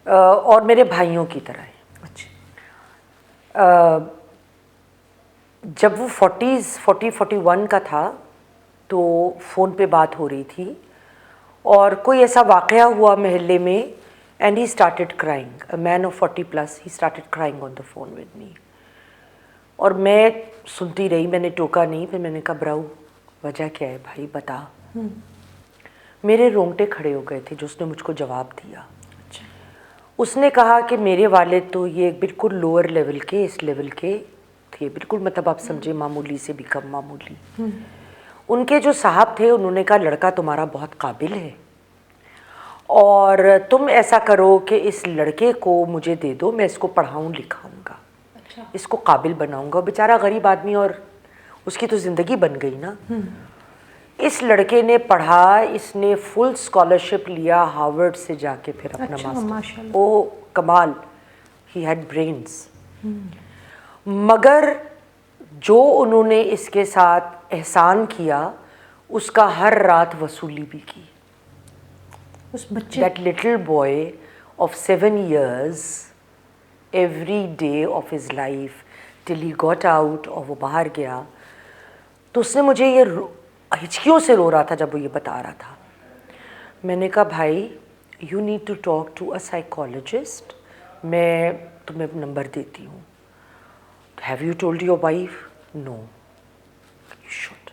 और मेरे भाइयों की तरह है। अच्छा। जब वो 40-41 का था तो फ़ोन पे बात हो रही थी और कोई ऐसा वाक़या हुआ मोहल्ले में, and he started crying, a man of 40+, he started crying on the phone with me। और मैं सुनती रही, मैंने टोका नहीं। फिर मैंने कहा ब्राउ, वजह क्या है भाई, बता। मेरे रोंगटे खड़े हो गए थे जो उसने मुझको जवाब दिया। अच्छा। उसने कहा कि मेरे वालिद तो ये बिल्कुल लोअर लेवल के, इस लेवल के थे बिल्कुल, मतलब आप समझे मामूली से भी कम मामूली। उनके जो साहब थे उन्होंने कहा लड़का तुम्हारा बहुत काबिल है और तुम ऐसा करो कि इस लड़के को मुझे दे दो, मैं इसको पढ़ाऊँ लिखाऊंगा। अच्छा। इसको काबिल बनाऊंगा। बेचारा गरीब आदमी और उसकी तो ज़िंदगी बन गई ना। इस लड़के ने पढ़ा, इसने फुल स्कॉलरशिप लिया हार्वर्ड से जाके, फिर अपना मास्टर। ओ कमाल, ही हैड ब्रेन्स। मगर जो उन्होंने इसके साथ एहसान किया उसका हर रात वसूली भी की। उस बच्चे, that little boy of 7 years, every day of his life till he got out, और वो बाहर गया तो उसने मुझे ये हिचकियों से रो रहा था जब वो ये बता रहा था। मैंने कहा भाई you need to talk to a psychologist, मैं तुम्हें नंबर देती हूँ। Have you told your wife? No, you should।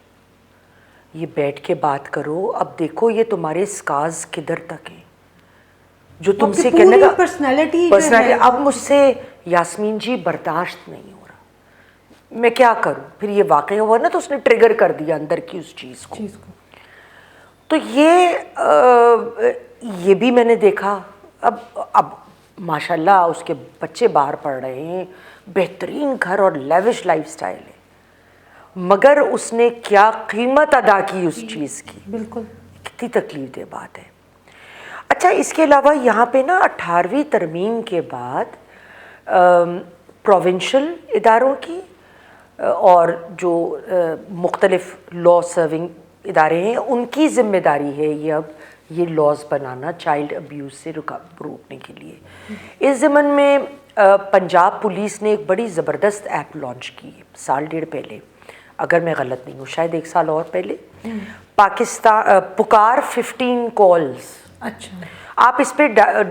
ये बैठ के बात करो। अब देखो ये तुम्हारे स्कार्स किधर तक हैं जो तुमसे कहने का पर्सनालिटी। अब मुझसे यास्मीन जी बर्दाश्त नहीं हो रहा, मैं क्या करूं। फिर ये वाकया हुआ ना तो उसने ट्रिगर कर दिया अंदर की उस चीज़ को। तो ये भी मैंने देखा। अब माशाल्लाह उसके बच्चे बाहर पढ़ रहे हैं, बेहतरीन घर और लेविश लाइफस्टाइल है, मगर उसने क्या कीमत अदा की उस चीज़ की। बिल्कुल, कितनी तकलीफ दे बात है। अच्छा, इसके अलावा यहाँ पे ना 18वीं तरमीम के बाद प्रोविंशियल इदारों की और जो मुख्तलिफ लॉ सर्विंग इदारे हैं उनकी ज़िम्मेदारी है ये अब ये लॉज बनाना चाइल्ड अब्यूज़ से रोकने के लिए। इस ज़मन में पंजाब पुलिस ने एक बड़ी ज़बरदस्त ऐप लॉन्च की साल डेढ़ पहले, अगर मैं गलत नहीं हूँ, शायद 1 साल और पहले। पाकिस्तान पुकार 15 कॉल्स। अच्छा। आप इस पे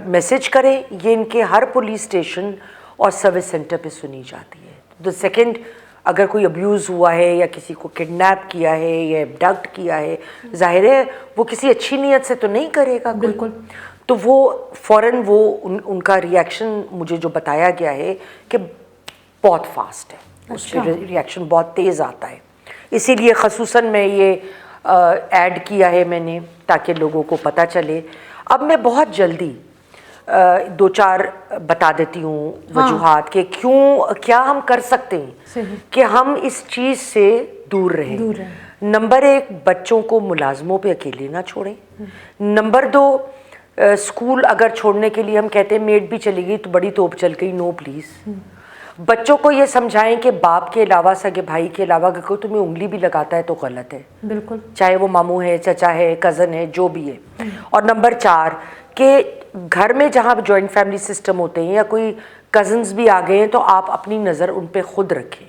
मैसेज करें, ये इनके हर पुलिस स्टेशन और सर्विस सेंटर पे सुनी जाती है। द सेकंड अगर कोई अब्यूज़ हुआ है या किसी को किडनैप किया है या एबडक्ट किया है, जाहिर है वो किसी अच्छी नीयत से तो नहीं करेगा। बिल्कुल। तो वो फ़ौरन वो उनका रिएक्शन मुझे जो बताया गया है कि बहुत फास्ट है। अच्छा। उस पर रिएक्शन बहुत तेज़ आता है। इसीलिए ख़ुसूसन मैं ये ऐड किया है मैंने ताकि लोगों को पता चले। अब मैं बहुत जल्दी 2-4 बता देती हूँ वजूहात के क्या हम कर सकते हैं कि हम इस चीज़ से दूर रहें। नंबर 1, बच्चों को मुलाजमों पे अकेले ना छोड़ें। नंबर 2, स्कूल अगर छोड़ने के लिए हम कहते हैं मेड भी चली गई तो बड़ी तोप चल गई, नो प्लीज़। बच्चों को ये समझाएं कि बाप के अलावा, सगे भाई के अलावा अगर कोई तुम्हें उंगली भी लगाता है तो गलत है। बिल्कुल, चाहे वो मामू है, चचा है, कज़न है, जो भी है। और नंबर 4 कि घर में जहाँ जॉइंट फैमिली सिस्टम होते हैं या कोई कजन्स भी आ गए हैं तो आप अपनी नज़र उन पे खुद रखें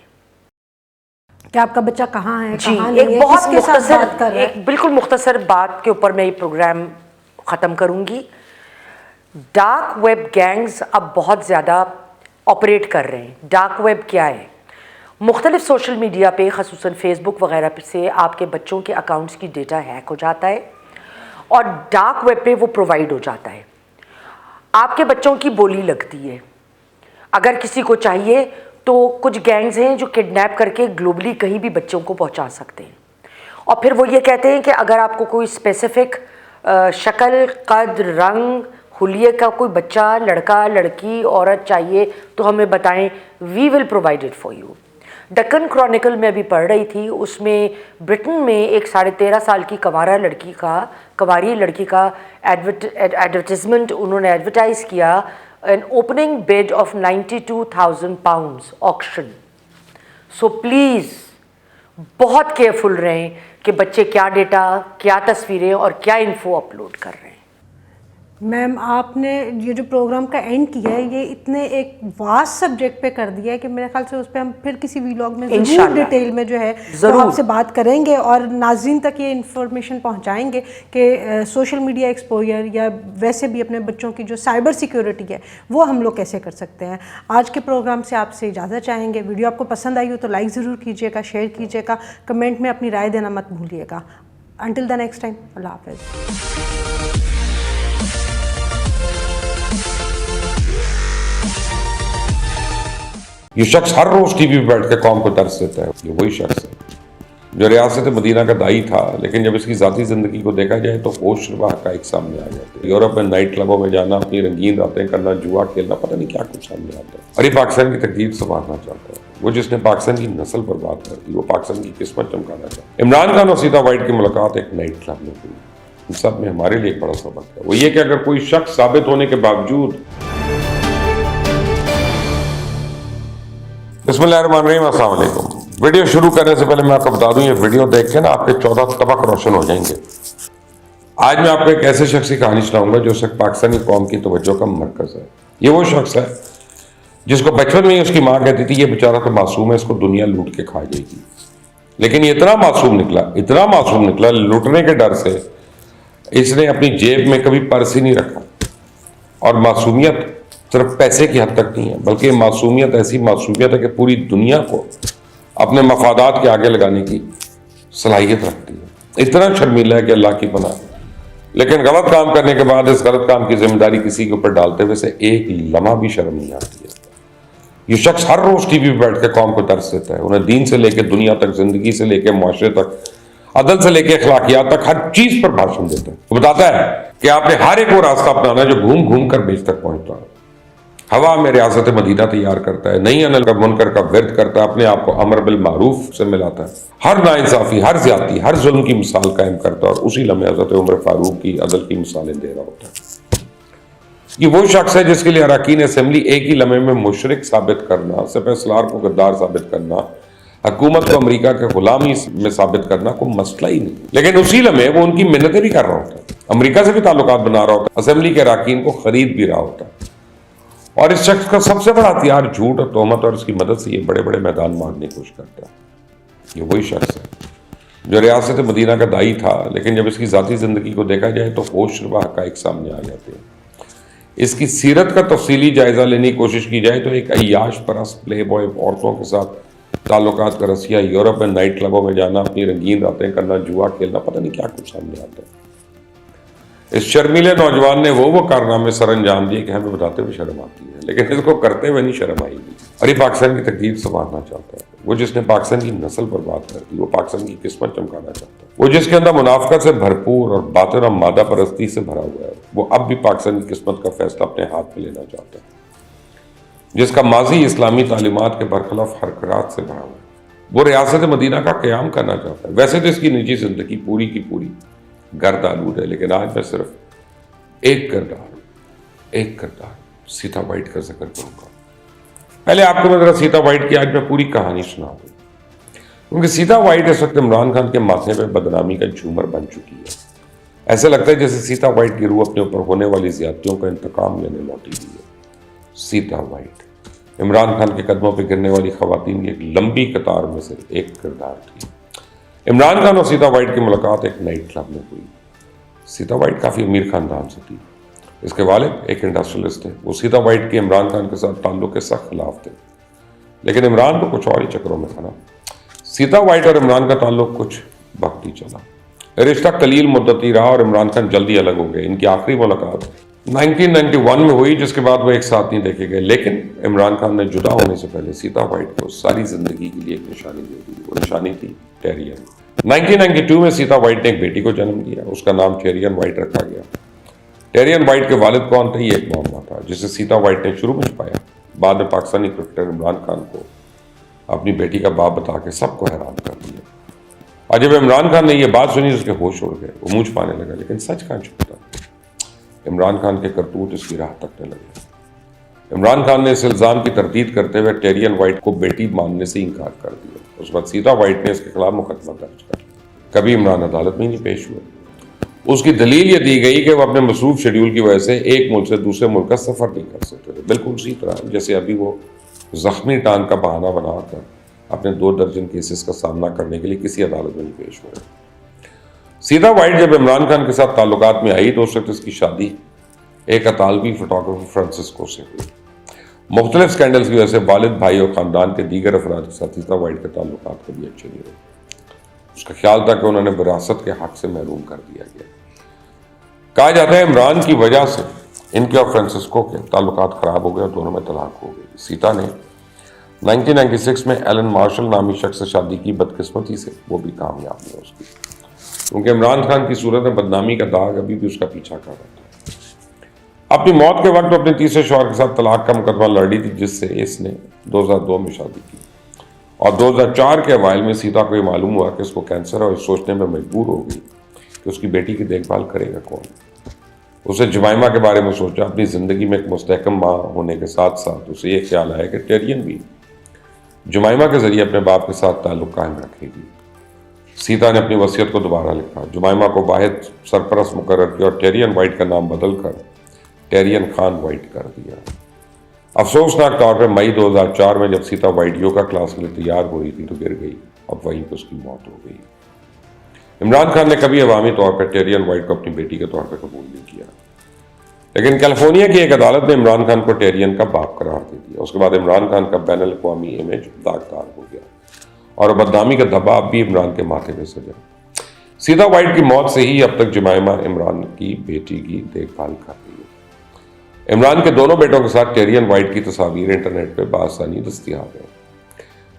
कि आपका बच्चा कहाँ है, जी। कहाँ नहीं एक है, बहुत किसके साथ मुख्तसर, बात कर रहा है। एक बिल्कुल मुख्तसर बात के ऊपर मैं ये प्रोग्राम ख़त्म करूँगी। डार्क वेब गैंग्स अब बहुत ज़्यादा ऑपरेट कर रहे हैं। डार्क वेब क्या है? मुख्तलिफ सोशल मीडिया पे ख़ुसूसन फेसबुक वगैरह से आपके बच्चों के अकाउंट्स की डेटा हैक हो जाता है और डार्क वेब पे वो प्रोवाइड हो जाता है। आपके बच्चों की बोली लगती है। अगर किसी को चाहिए तो कुछ गैंग्स हैं जो किडनैप करके ग्लोबली कहीं भी बच्चों को पहुंचा सकते हैं और फिर वो ये कहते हैं कि अगर आपको कोई स्पेसिफिक शक्ल, कद, रंग, हुलिये का कोई बच्चा, लड़का, लड़की, औरत चाहिए तो हमें बताएं, we will provide it for you. Deccan Chronicle में भी पढ़ रही थी, उसमें ब्रिटेन में एक 13.5 साल की कंवारी लड़की का एडवर्टिजमेंट उन्होंने एडवर्टाइज़ किया, an opening bid of £92,000 auction. So please बहुत केयरफुल रहें कि बच्चे क्या डेटा, क्या तस्वीरें और क्या इन्फो अपलोड कर रहे हैं। मैम, आपने ये जो प्रोग्राम का एंड किया है ये इतने एक वास्ट सब्जेक्ट पे कर दिया है कि मेरे ख्याल से उस पर हम फिर किसी व्लॉग में ज़रूर इंशाल्लाह डिटेल में जो है ज़रूर तो आपसे बात करेंगे और नाज़रीन तक ये इन्फॉर्मेशन पहुंचाएंगे कि सोशल मीडिया एक्सपोजर या वैसे भी अपने बच्चों की जो साइबर सिक्योरिटी है वो हम लोग कैसे कर सकते हैं। आज के प्रोग्राम से आपसे इजाज़त चाहेंगे। वीडियो आपको पसंद आई हो तो लाइक ज़रूर कीजिएगा, शेयर कीजिएगा, कमेंट में अपनी राय देना मत भूलिएगा। अंटिल द नेक्स्ट टाइम, अल्लाह हाफ़िज़। ये शख्स हर रोज टीवी पे बैठ के कौम को दर्स देता है। ये वही शख्स है जो रियासत मदीना का दाई था, लेकिन जब इसकी ज़ाती ज़िंदगी को देखा जाए तो होशरुबा हक़ाइक़ सामने आ जाते हैं। यूरोप में नाइट क्लबों में जाना, अपनी रंगीन रातें करना, जुआ खेलना, पता नहीं क्या कुछ सामने आता है। और ये पाकिस्तान की तकदीर संवारना चाहता है। वो जिसने पाकिस्तान की नस्ल बर्बाद कर दी, वो पाकिस्तान की किस्मत चमकाना चाहता है। इमरान खान और सीता वाइट की मुलाकात एक नाइट क्लब में हुई। इन सब में हमारे लिए एक बड़ा सबक है, वो ये कि अगर कोई शख्स साबित होने के बावजूद बिस्मिल्लाहिर्रहमानिर्रहीम, अस्सलाम वालेकुम। वीडियो शुरू करने से पहले मैं आपको बता दूं, ये वीडियो देख के ना आपके 14 तबक रोशन हो जाएंगे। आज मैं आपको एक ऐसे शख्स की कहानी सुनाऊंगा जो सिर्फ पाकिस्तानी कौम की तवज्जो का मरकज है। ये वो शख्स है जिसको बचपन में ही उसकी माँ कहती थी ये बेचारा तो मासूम है, इसको दुनिया लूट के खा जाएगी। लेकिन ये इतना मासूम निकला, लूटने के डर से इसने अपनी जेब में कभी पर्स ही नहीं रखा। और मासूमियत सिर्फ पैसे की हद तक नहीं है, बल्कि मासूमियत ऐसी मासूमियत है कि पूरी दुनिया को अपने मफादात के आगे लगाने की सलाहियत रखती है। इतना शर्मीला है कि अल्लाह की पनाह। लेकिन गलत काम करने के बाद इस गलत काम की जिम्मेदारी किसी के ऊपर डालते हुए से एक लम्हा भी शर्म नहीं आती है। ये शख्स हर रोज टीवी पर बैठ के कौम को दर्स देता है। उन्हें दीन से लेकर दुनिया तक, जिंदगी से लेकर मुआशरे तक, अदल से लेकर अखलाकियात तक हर चीज पर भाषण देता है। वो बताता है कि आपने हर एक वो रास्ता अपनाना है जो घूम घूम कर बेच तक पहुंचता है। हवा में रियासत मदीना तैयार करता है, नहीं अनल का मुनकर का विरद करता है, अपने आप को अमर बिल मारूफ से मिलाता है, हर नाइंसाफी, हर ज्यादती, हर जुल्म की मिसाल कायम करता है और उसी लम्हे हज़रत उमर फारूक की अदल की मिसालें दे रहा होता है। ये वो शख्स है जिसके लिए अरकान असेंबली एक ही लम्हे में मुशरिक साबित करना, सिपहसालार को गद्दार साबित करना, हुकूमत को अमेरिका के गुलामी में साबित करना कोई मसला ही नहीं। लेकिन उसी लम्हे वो उनकी मिन्नतें भी कर रहा होता है, अमेरिका से भी ताल्लुकात बना रहा होता है, असेंबली के अरकान को खरीद भी रहा होता है। और इस शख्स का सबसे बड़ा हथियार झूठ और तोहमत और इसकी मदद से ये बड़े बड़े मैदान मारने की कोशिश करता है। ये वही शख्स है जो रियासत मदीना का दाई था, लेकिन जब इसकी ज़ाती ज़िंदगी को देखा जाए तो होशरुबा हक़ाइक़ सामने आ जाते हैं। इसकी सीरत का तफसीली जायज़ा लेने की कोशिश की जाए तो एक अय्याश परस्त प्ले बॉय, औरतों के साथ ताल्लुकात का रसिया, यूरोप में नाइट क्लबों में जाना, अपनी रंगीन रातें करना, जुआ खेलना, पता नहीं क्या कुछ सामने आता है। इस शर्मीले नौजवान ने वो कारनामे सर अंजाम दिए कि हमें बताते हुए शर्म आती है, लेकिन इसको करते हुए नहीं शर्म आएगी। और ये पाकिस्तान की तकदीर संवारना चाहता है। वो जिसने पाकिस्तान की नस्ल बर्बाद कर दी, वो पाकिस्तान की किस्मत चमकाना चाहता है। वो जिसके अंदर मुनाफकत से भरपूर और बातिन और मादा परस्ती से भरा हुआ है, वो अब भी पाकिस्तान की किस्मत का फैसला अपने हाथ में लेना चाहता है। जिसका माजी इस्लामी तालीमात के बरखिलाफ हरकत से भरा हुआ है, वो रियासत मदीना का क़याम करना चाहता है। वैसे तो इसकी निजी जिंदगी पूरी की पूरी गर्द आलूद है, लेकिन आज मैं सिर्फ एक किरदार सीता वाइट का जिक्र करूंगा। पहले आपको मैं जरा सीता वाइट की आज मैं पूरी कहानी सुना दूं, क्योंकि सीता वाइट इस वक्त इमरान खान के माथे पे बदनामी का झूमर बन चुकी है। ऐसे लगता है जैसे सीता वाइट की रूह अपने ऊपर होने वाली ज्यादतियों का इंतकाम लेने लौटी हुई है। सीता वाइट इमरान खान के कदमों पर गिरने वाली खवातीन की एक लंबी कतार में से एक किरदार थी। इमरान खान और सीता वाइट की मुलाकात एक नाइट क्लब में हुई। सीता वाइट काफ़ी अमीर खानदान से थी। इसके वालिद एक इंडस्ट्रियलिस्ट थे। वो सीता वाइट के इमरान खान के साथ ताल्लुक के सख्त खिलाफ थे, लेकिन इमरान तो कुछ और ही चक्रों में था ना। सीता वाइट और इमरान का ताल्लुक कुछ वक्त ही चला। रिश्ता कलील मुद्दती रहा और इमरान खान जल्दी अलग हो गए। इनकी आखिरी मुलाकात 1991 में हुई, जिसके बाद वो एक साथ नहीं देखे गए। लेकिन इमरान खान ने जुदा होने से पहले सीता वाइट को सारी जिंदगी के लिए एक निशानी दे दी। वो निशानी थी टेरियन। 1992 में सीता वाइट ने एक बेटी को जन्म दिया। उसका नाम टेरियन वाइट रखा गया। टेरियन वाइट के वालिद कौन थे, ये एक मामला था जिसे सीता वाइट ने शुरू में छुपाया। बाद में पाकिस्तानी क्रिकेटर इमरान खान को अपनी बेटी का बाप बता के सबको हैरान कर दिया। और जब इमरान खान ने यह बात सुनी, उसके होश उड़ गए। वो मुंह छुपाने लगा, लेकिन सच कहाँ छुपता। इमरान खान के करतूत इसकी राह तकने लगे। इमरान खान ने इस इल्ज़ाम की तरदीद करते हुए टेरियन वाइट को बेटी मानने से इनकार कर दिया। उस वक्त सीता वाइट ने इसके खिलाफ मुकदमा दर्ज कर लिया। कभी इमरान अदालत में नहीं पेश हुए। उसकी दलील ये दी गई कि वो अपने मसरूफ शेड्यूल की वजह से एक मुल्क से दूसरे मुल्क का सफ़र नहीं कर सकते थे। बिल्कुल उसी तरह जैसे अभी वो जख्मी टांग का बहाना बनाकर अपने 2 दर्जन केसेस का सामना करने के लिए किसी अदालत में नहीं पेश हुए। सीता वाइट जब इमरान खान के साथ ताल्लुकात में आई तो उस वक्त इसकी शादी एक अतालवी फोटोग्राफर फ्रांसिस्को से हुई। मुख्तलिफ स्कैंडल्स की वजह से वालिद, भाई और ख़ानदान के दीगर अफराद के साथ सीता वाइट के ताल्लुकात कभी अच्छे नहीं रहे। उसका ख्याल था कि उन्होंने विरासत के हक से महरूम कर दिया गया। कहा जाता है इमरान की वजह से इनके और फ्रांसिस्को के ताल्लुकात ख़राब हो गए और दोनों में तलाक हो गई। सीता ने 1996 में एलन मार्शल नामी शख्स से शादी की। बदकिस्मती से वो भी कामयाब नहीं उसकी, क्योंकि इमरान खान की सूरत में बदनामी का दाग अभी भी उसका पीछा कर रहा था। अपनी मौत के वक्त अपने तीसरे शौहर के साथ तलाक का मुकदमा लड़ रही थी, जिससे इसने 2002 में शादी की। और 2004 के अवाइल में सीता को ये मालूम हुआ कि उसको कैंसर है और सोचने में मजबूर हो गई कि उसकी बेटी की देखभाल करेगा कौन। उसे जुमाइमा के बारे में सोचा। अपनी ज़िंदगी में एक मुस्तहकम माँ होने के साथ साथ उसे ये ख्याल आया कि टेरियन भी जुमाइमा के ज़रिए अपने बाप के साथ ताल्लुक़ कायम रखेगी। सीता ने अपनी वसीयत को दोबारा लिखा, जुमाइमा को वाहिद सरपरस्त मुकर्रर किया और टेरियन वाइट का नाम बदल कर टेरियन खान वाइट कर दिया। अफसोसनाक तौर पर मई 2004 में जब सीता वाइट योगा क्लास के लिए तैयार हो रही थी तो गिर गई। अब वहीं पर उसकी मौत हो गई। इमरान खान ने कभी अवामी तौर पर टेरियन वाइट को अपनी बेटी के तौर पर कबूल नहीं किया, लेकिन कैलिफोर्निया की एक अदालत ने इमरान खान को टेरियन का बाप करार दे दिया। उसके बाद इमरान खान का बैनुल अक़वामी इमेज दागदार हो गया और बदनामी का धब्बा अब भी इमरान के माथे में सजा। सीता वाइट की मौत से ही अब तक जुमाइमा इमरान की बेटी की देखभाल कर रही है। इमरान के दोनों बेटों के साथ टेरियन वाइट की तस्वीरें इंटरनेट पर बासानी दस्तयाब है।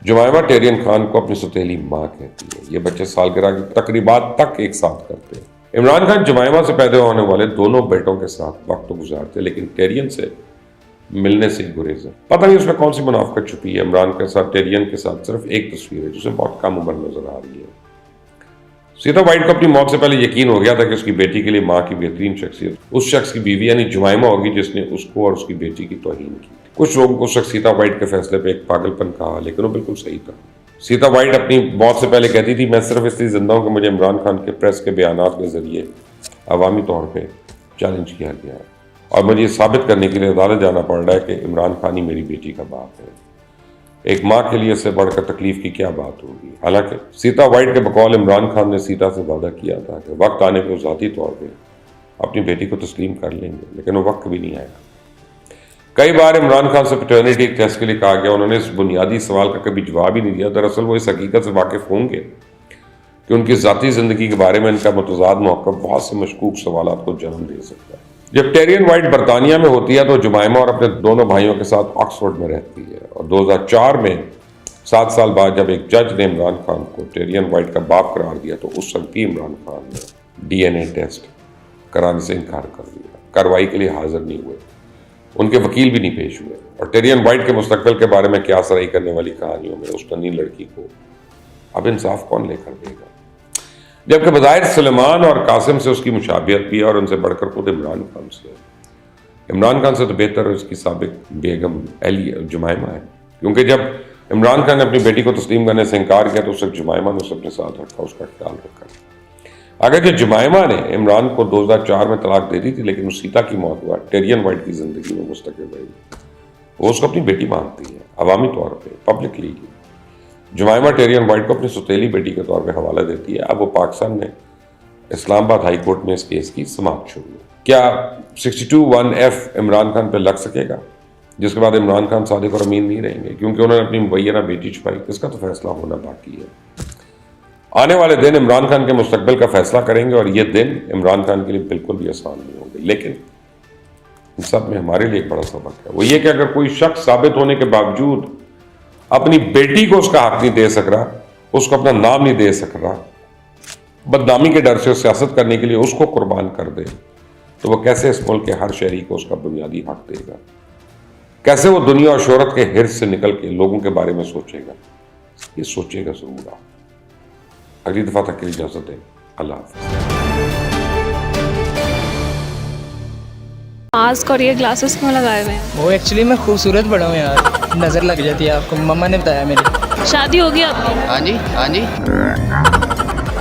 जुमाइमा टेरियन खान को अपनी सौतेली माँ कहती है। ये बच्चे सालगिरह की तकरीबात तक एक साथ करते हैं। इमरान खान जुमाइमा से पैदा होने वाले दोनों बेटों के साथ वक्त तो गुजारते, लेकिन टेरियन से मिलने से गुरेज है। पता नहीं उसमें कौन सी मुनाफिकत छुपी है। इमरान के साथ टेरियन के साथ सिर्फ एक तस्वीर है जिसे बहुत कम उम्र नजर आ रही है। सीता वाइट को अपनी मौत से पहले यकीन हो गया था कि उसकी बेटी के लिए माँ की बेहतरीन शख्सियत उस शख्स की बीवी यानी जुमाइमा होगी जिसने उसको और उसकी बेटी की तौहीन की। कुछ लोगों को उस शख्स सीता वाइट के फैसले पे एक पागलपन कहा, लेकिन वो बिल्कुल सही था। सीता वाइट अपनी मौत से पहले कहती थी, मैं सिर्फ इसलिए जिंदा हूँ कि मुझे इमरान खान के प्रेस के बयानात के जरिए अवामी तौर पर चैलेंज किया गया है और मुझे ये साबित करने के लिए अदालत जाना पड़ रहा है कि इमरान खान ही मेरी बेटी का बाप है। एक माँ के लिए इससे बढ़कर तकलीफ की क्या बात होगी। हालांकि सीता वाइट के बकौल इमरान खान ने सीता से वादा किया था कि वक्त आने पर ज़ाती तौर पे अपनी बेटी को तस्लीम कर लेंगे, लेकिन वो वक्त भी नहीं आया। कई बार इमरान खान से पैटर्निटी टेस्ट के लिए कहा गया, उन्होंने इस बुनियादी सवाल का कभी जवाब ही नहीं दिया। दरअसल वो इस हकीकत से वाकिफ होंगे कि उनकी ज़ाती ज़िंदगी के बारे में इनका मुतज़ाद मौक़िफ़ बहुत से मशकूक सवालात को जन्म दे सकता है। जब टेरियन वाइट बरतानिया में होती है तो जुमाइमा और अपने दोनों भाइयों के साथ ऑक्सफोर्ड में रहती है और 2004 में 7 साल बाद जब एक जज ने इमरान खान को टेरियन वाइट का बाप करार दिया तो उस वक्त भी इमरान खान ने DNA टेस्ट कराने से इनकार कर दिया। कार्रवाई के लिए हाजिर नहीं हुए, उनके वकील भी नहीं पेश हुए और टेरियन वाइट के मुस्तकबिल के बारे में क्या सराही करने वाली कहानियों में उस तनी लड़की को अब इंसाफ कौन लेकर देगा, जबकि बज़ाहिर सलेमान और कासिम से उसकी मुशाबियत भी है और उनसे बढ़कर खुद इमरान खान से। इमरान खान से तो बेहतर उसकी साबिक बेगम जुमाइमा है, क्योंकि जब इमरान खान ने अपनी बेटी को तस्लीम करने से इनकार किया तो उसे जुमाइमा ने उसे अपने साथ रखा, उसका ख्याल रखा। अगर जो जुमाइमा ने इमरान को 2004 में तलाक दे दी थी, लेकिन उस सीता की मौत हुआ, टेरियन वाइट की ज़िंदगी में मुस्तकिल रहेगी, वो उसको अपनी बेटी मानती है अवामी तौर पे, पब्लिकली। जुमाइमा टेरियन वाइट को अपनी सौतेली बेटी के तौर पे हवाला देती है। अब वो पाकिस्तान में इस्लामाबाद हाई कोर्ट में इस केस की समाअत शुरू है। क्या 62(1)(f इमरान खान पे लग सकेगा, जिसके बाद इमरान खान सादिक और अमीन नहीं रहेंगे क्योंकि उन्होंने अपनी मुबैना बेटी छुपाई? इसका तो फैसला होना बाकी है। आने वाले दिन इमरान खान के मुस्तकबिल का फैसला करेंगे और ये दिन इमरान खान के लिए बिल्कुल भी आसान नहीं होंगे। लेकिन इन सब में हमारे लिए एक बड़ा सबक है, वो ये कि अगर कोई शख्स साबित होने के बावजूद अपनी बेटी को उसका हक नहीं दे सक रहा, उसको अपना नाम नहीं दे सक रहा, बदनामी के डर से सियासत करने के लिए उसको कुर्बान कर दे, तो वो कैसे इस मुल्क के हर शहरी को उसका बुनियादी हक देगा? कैसे वो दुनिया और शोहरत के हिर्स से निकल के लोगों के बारे में सोचेगा? ये सोचेगा जरूर। अगली दफा तक के लिए इजाजत दें। अल्लाह हाफ़िज़। मास्क और ये ग्लासेस क्यों लगाए हुए हैं? वो एक्चुअली मैं खूबसूरत बड़ा हूँ यार, नज़र लग जाती है आपको, मम्मा ने बताया मेरी। शादी होगी आपकी? हाँ जी, हाँ जी।